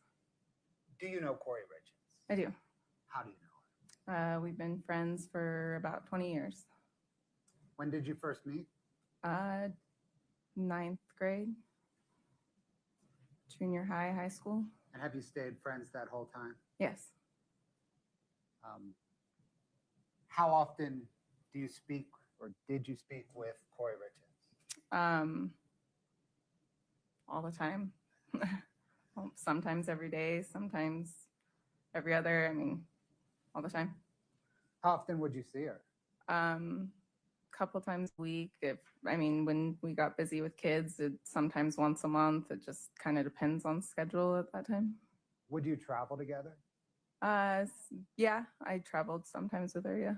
Do you know Kouri Richins? I do. How do you know her? We've been friends for about 20 years. When did you first meet? Ninth grade, junior high, high school. And have you stayed friends that whole time? Yes. How often do you speak or did you speak with Kouri Richins? All the time. Well, sometimes every day, sometimes every other. I mean, all the time. How often would you see her? Couple times a week. When we got busy with kids, sometimes once a month. It just kind of depends on schedule at that time. Would you travel together? Yeah, I traveled sometimes with her. Yeah.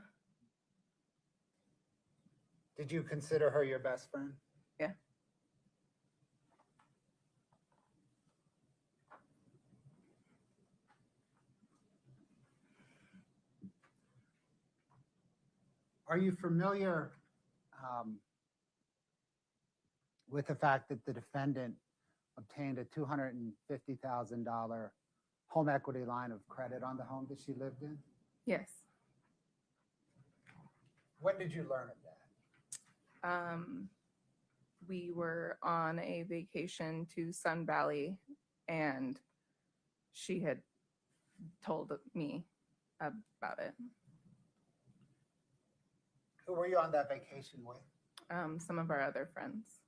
Did you consider her your best friend? Yeah. Are you familiar with the fact that the defendant obtained a $250,000 home equity line of credit on the home that she lived in? Yes. When did you learn of that? We were on a vacation to Sun Valley, and she had told me about it. Who were you on that vacation with? Some of our other friends.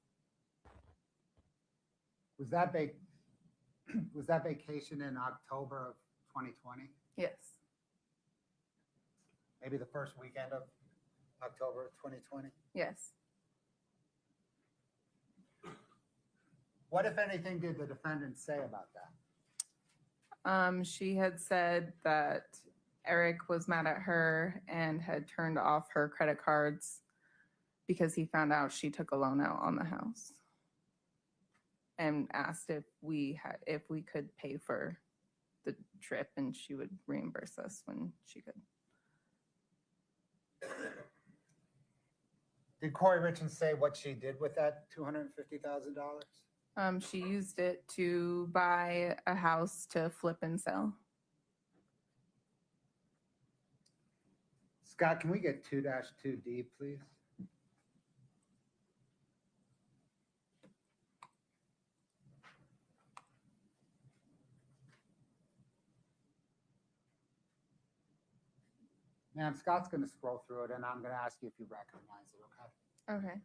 Was that vacation in October of 2020? Yes. Maybe the first weekend of October of 2020? Yes. What, if anything, did the defendant say about that? She had said that Eric was mad at her and had turned off her credit cards because he found out she took a loan out on the house, and asked if we could pay for the trip, and she would reimburse us when she could. Did Kouri Richins say what she did with that $250,000? She used it to buy a house to flip and sell. Scott, can we get 2-2D, please? Ma'am, Scott's going to scroll through it, and I'm going to ask you if you recognize it, okay? Okay.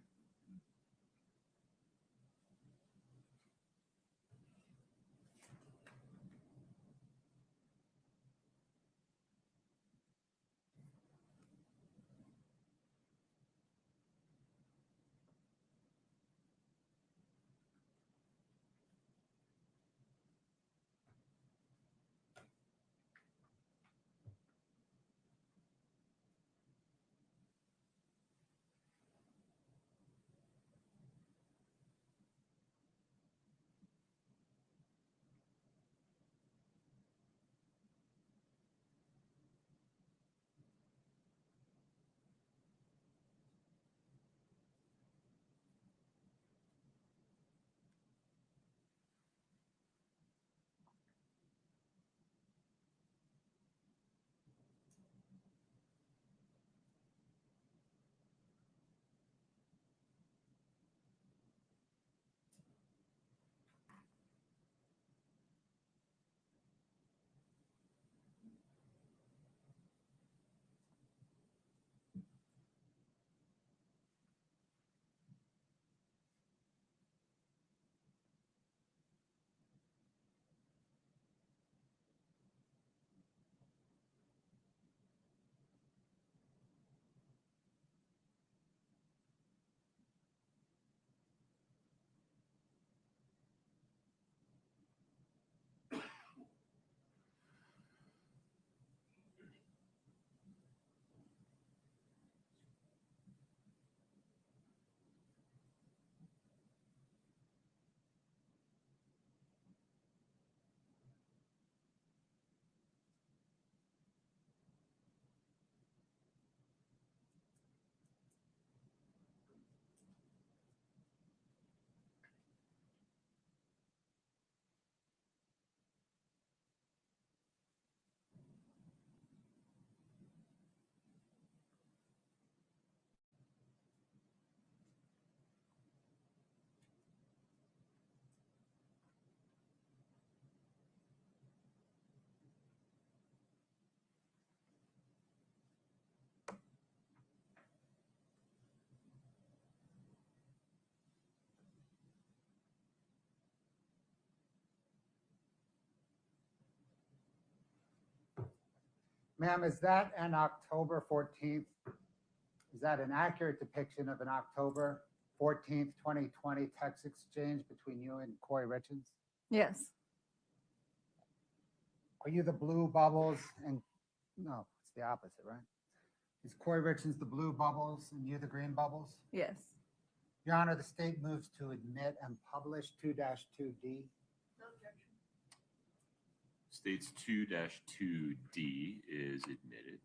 Ma'am, is that an October 14th? Is that an accurate depiction of an October 14th, 2020 text exchange between you and Kouri Richins? Yes. Are you the blue bubbles and, no, it's the opposite, right? Is Kouri Richins the blue bubbles and you the green bubbles? Yes. Your Honor, the state moves to admit and publish 2-2D. States 2-2D is admitted.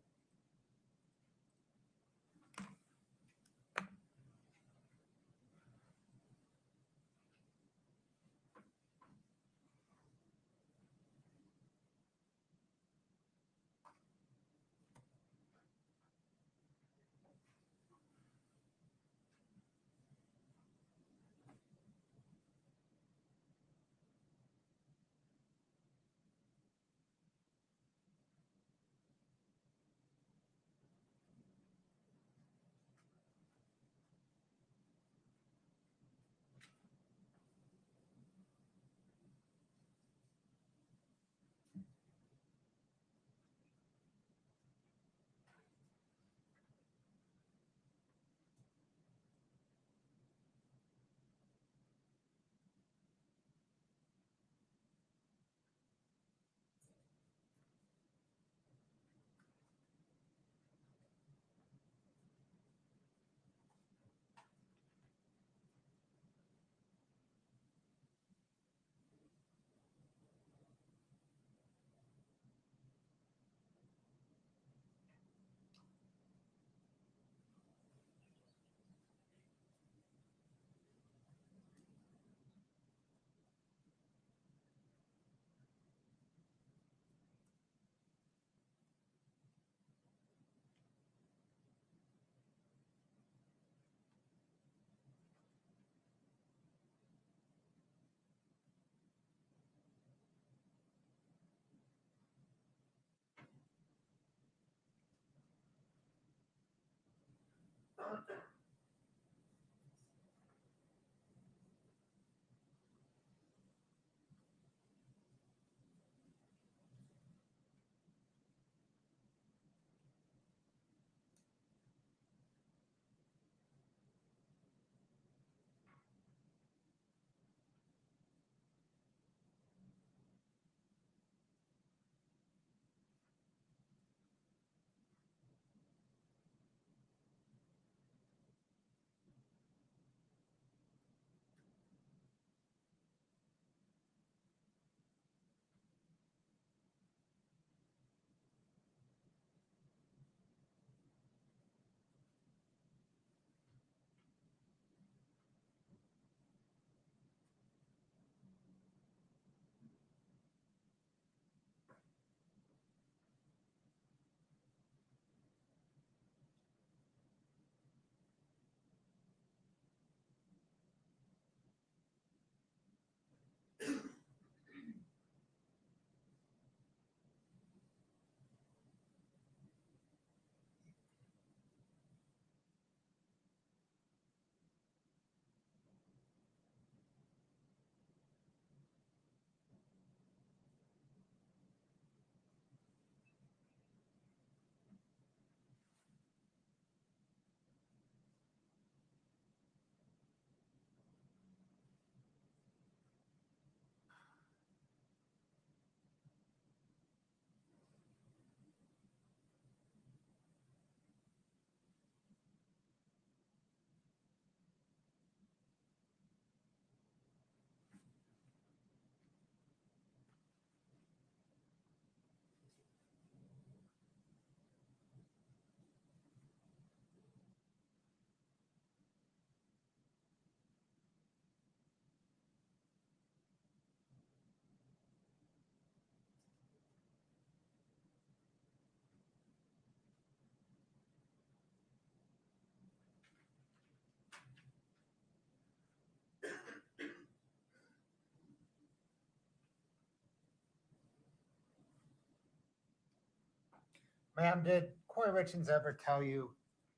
Ma'am, did Kouri Richins ever tell you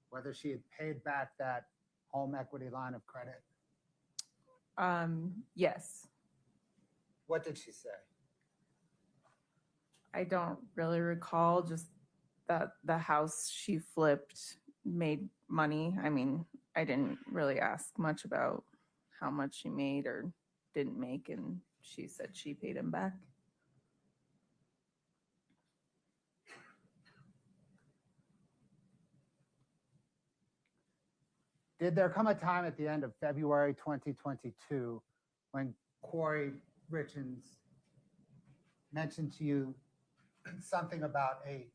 whether she had paid back that home equity line of credit? Yes. What did she say? I don't really recall, just that the house she flipped made money. I mean, I didn't really ask much about how much she made or didn't make, and she said she paid him back. Did there come a time at the end of February 2022 when Kouri Richins mentioned to you something about a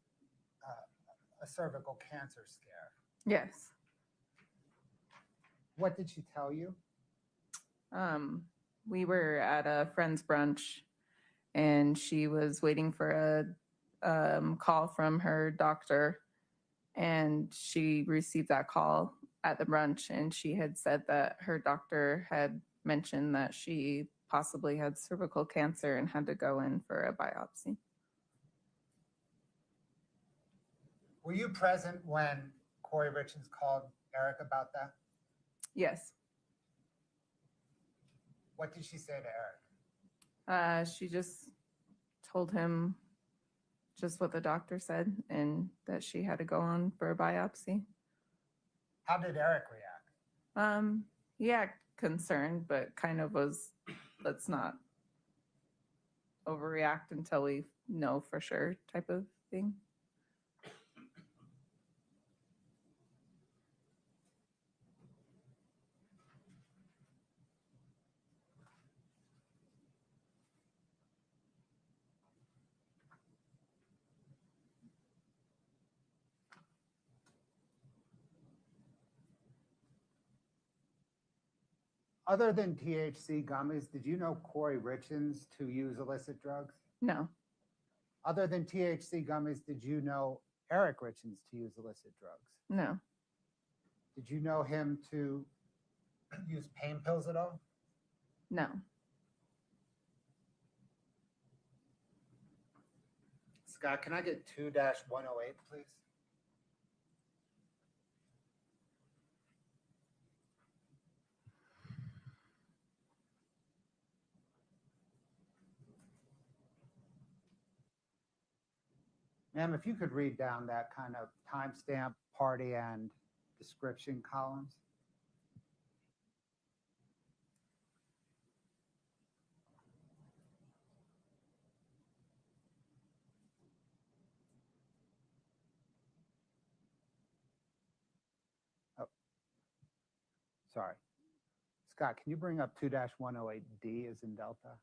cervical cancer scare? Yes. What did she tell you? We were at a friend's brunch, and she was waiting for a call from her doctor, and she received that call at the brunch, and she had said that her doctor had mentioned that she possibly had cervical cancer and had to go in for a biopsy. Were you present when Kouri Richins called Eric about that? Yes. What did she say to Eric? She just told him just what the doctor said and that she had to go on for a biopsy. How did Eric react? Yeah, concerned, but kind of was, let's not overreact until we know for sure type of thing. Other than THC gummies, did you know Kouri Richins to use illicit drugs? No. Other than THC gummies, did you know Eric Richins to use illicit drugs? No. Did you know him to use pain pills at all? No. Scott, can I get 2-108, please? Ma'am, if you could read down that kind of timestamp, party, and description columns. Oh, sorry. Scott, can you bring up 2-108D as in Delta?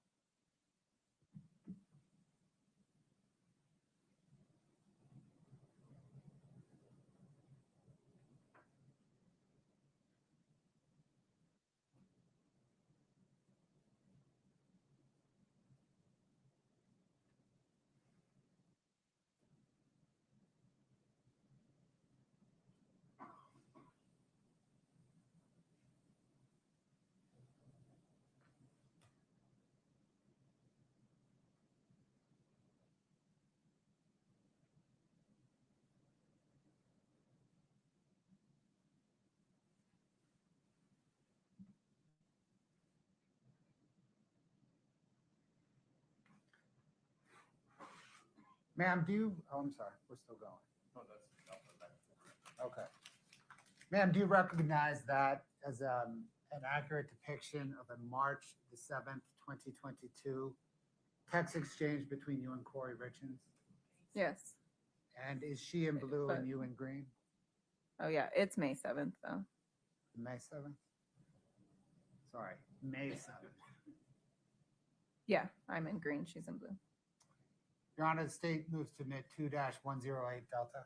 Ma'am, I'm sorry, we're still going. No, that's Okay. Ma'am, do you recognize that as an accurate depiction of a March the 7th, 2022 text exchange between you and Kouri Richins? Yes. And is she in blue and you in green? Oh yeah, it's May 7th though. May 7th? Sorry, May 7th. Yeah, I'm in green, she's in blue. Your Honor, the state moves to admit 2-108 Delta.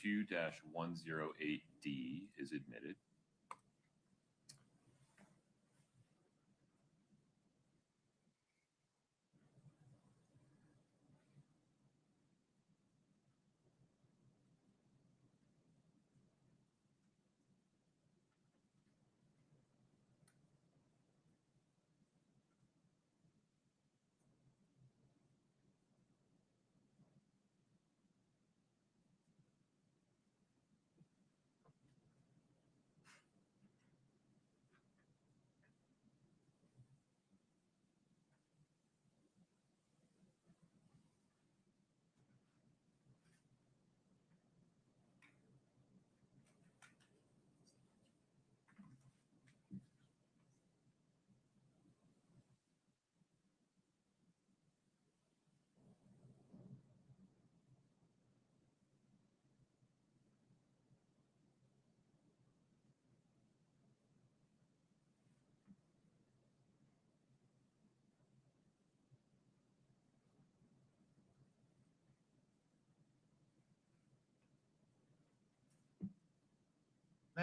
2-108D is admitted.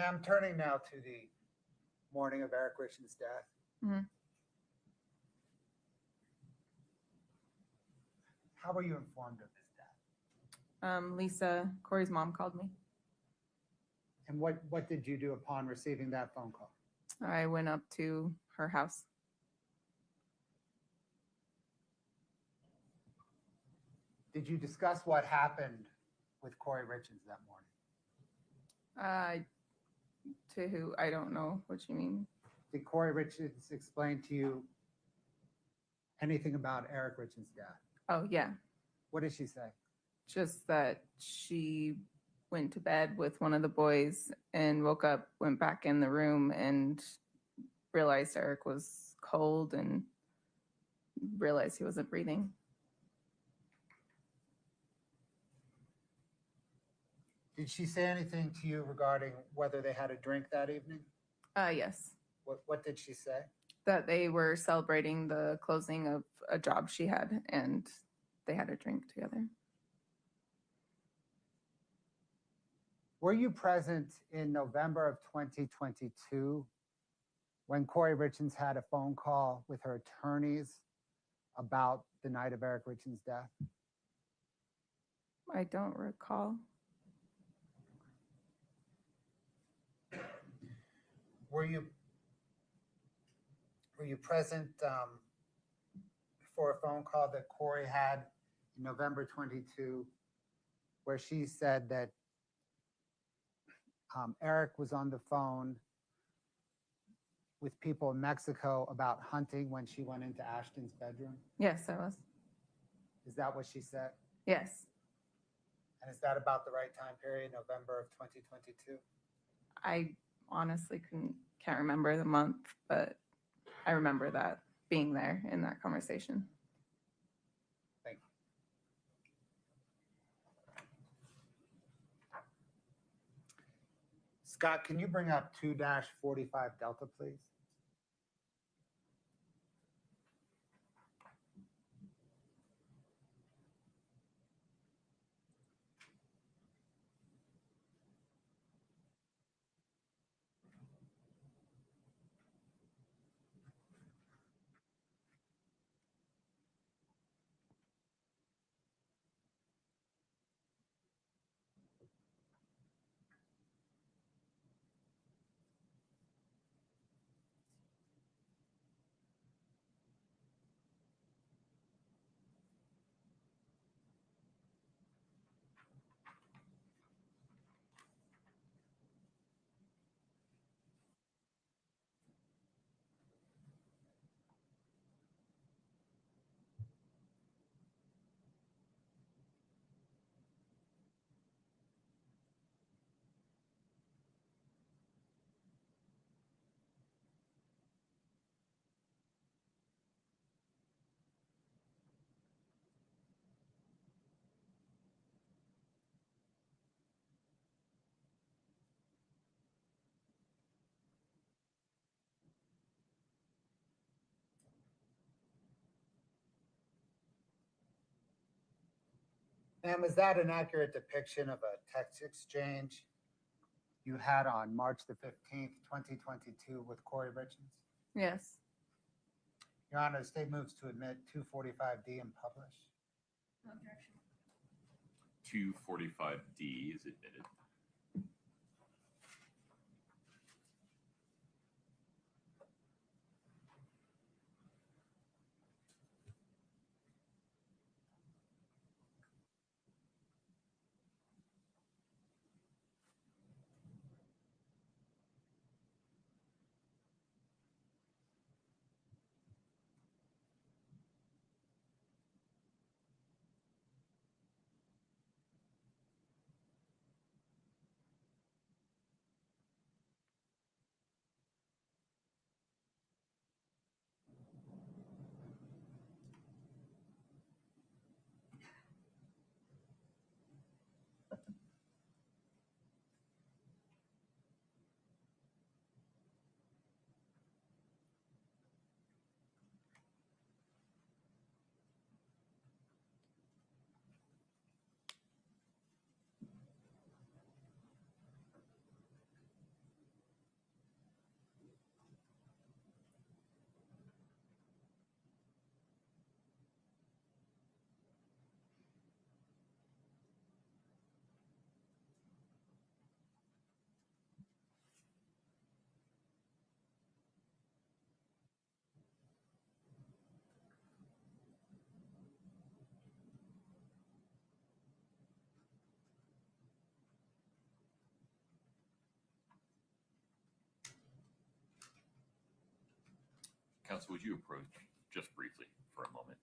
Ma'am, turning now to the morning of Eric Richins' death. Mhm. How were you informed of his death? Lisa, Corey's mom called me. And what did you do upon receiving that phone call? I went up to her house. Did you discuss what happened with Kouri Richins that morning? To who? I don't know what you mean. Did Kouri Richins explain to you anything about Eric Richins' death? Oh, yeah. What did she say? Just that she went to bed with one of the boys and woke up, went back in the room and realized Eric was cold and realized he wasn't breathing. Did she say anything to you regarding whether they had a drink that evening? Yes. What did she say? That they were celebrating the closing of a job she had and they had a drink together. Were you present in November of 2022 when Kouri Richins had a phone call with her attorneys about the night of Eric Richins' death? I don't recall. Were you present for a phone call that Kouri had in November 22 where she said that Eric was on the phone with people in Mexico about hunting when she went into Ashton's bedroom? Yes, I was. Is that what she said? Yes. And is that about the right time period, November of 2022? I honestly can't remember the month, but I remember that being there in that conversation. Thank you. Scott, can you bring up 2-45 Delta, please? Ma'am, is that an accurate depiction of a text exchange you had on March the 15th, 2022 with Kouri Richins? Yes. Your Honor, the state moves to admit 245D and publish. Objection. 245D is admitted. Counsel, would you approach just briefly for a moment?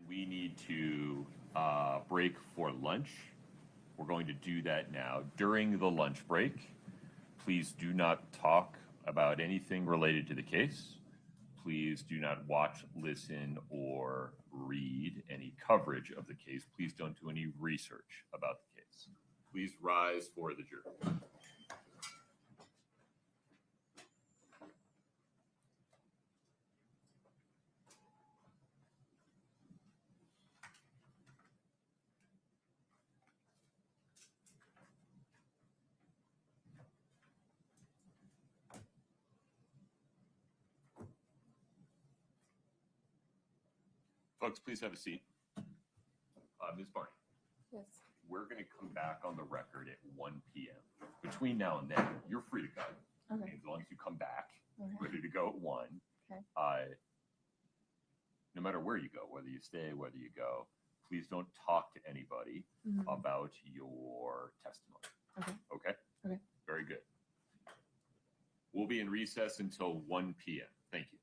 We need to break for lunch. We're going to do that now. During the lunch break, please do not talk about anything related to the case. Please do not watch, listen, or read any coverage of the case. Please don't do any research about the case. Please rise for the jury. Folks, please have a seat. Ms. Barney. Yes. We're going to come back on the record at 1 p.m. Between now and then, you're free to go. Okay. As long as you come back, Okay. ready to go at 1. Okay. No matter where you go, whether you stay, whether you go, please don't talk to anybody about your testimony. Okay. Okay? Okay. Very good. We'll be in recess until 1 p.m. Thank you.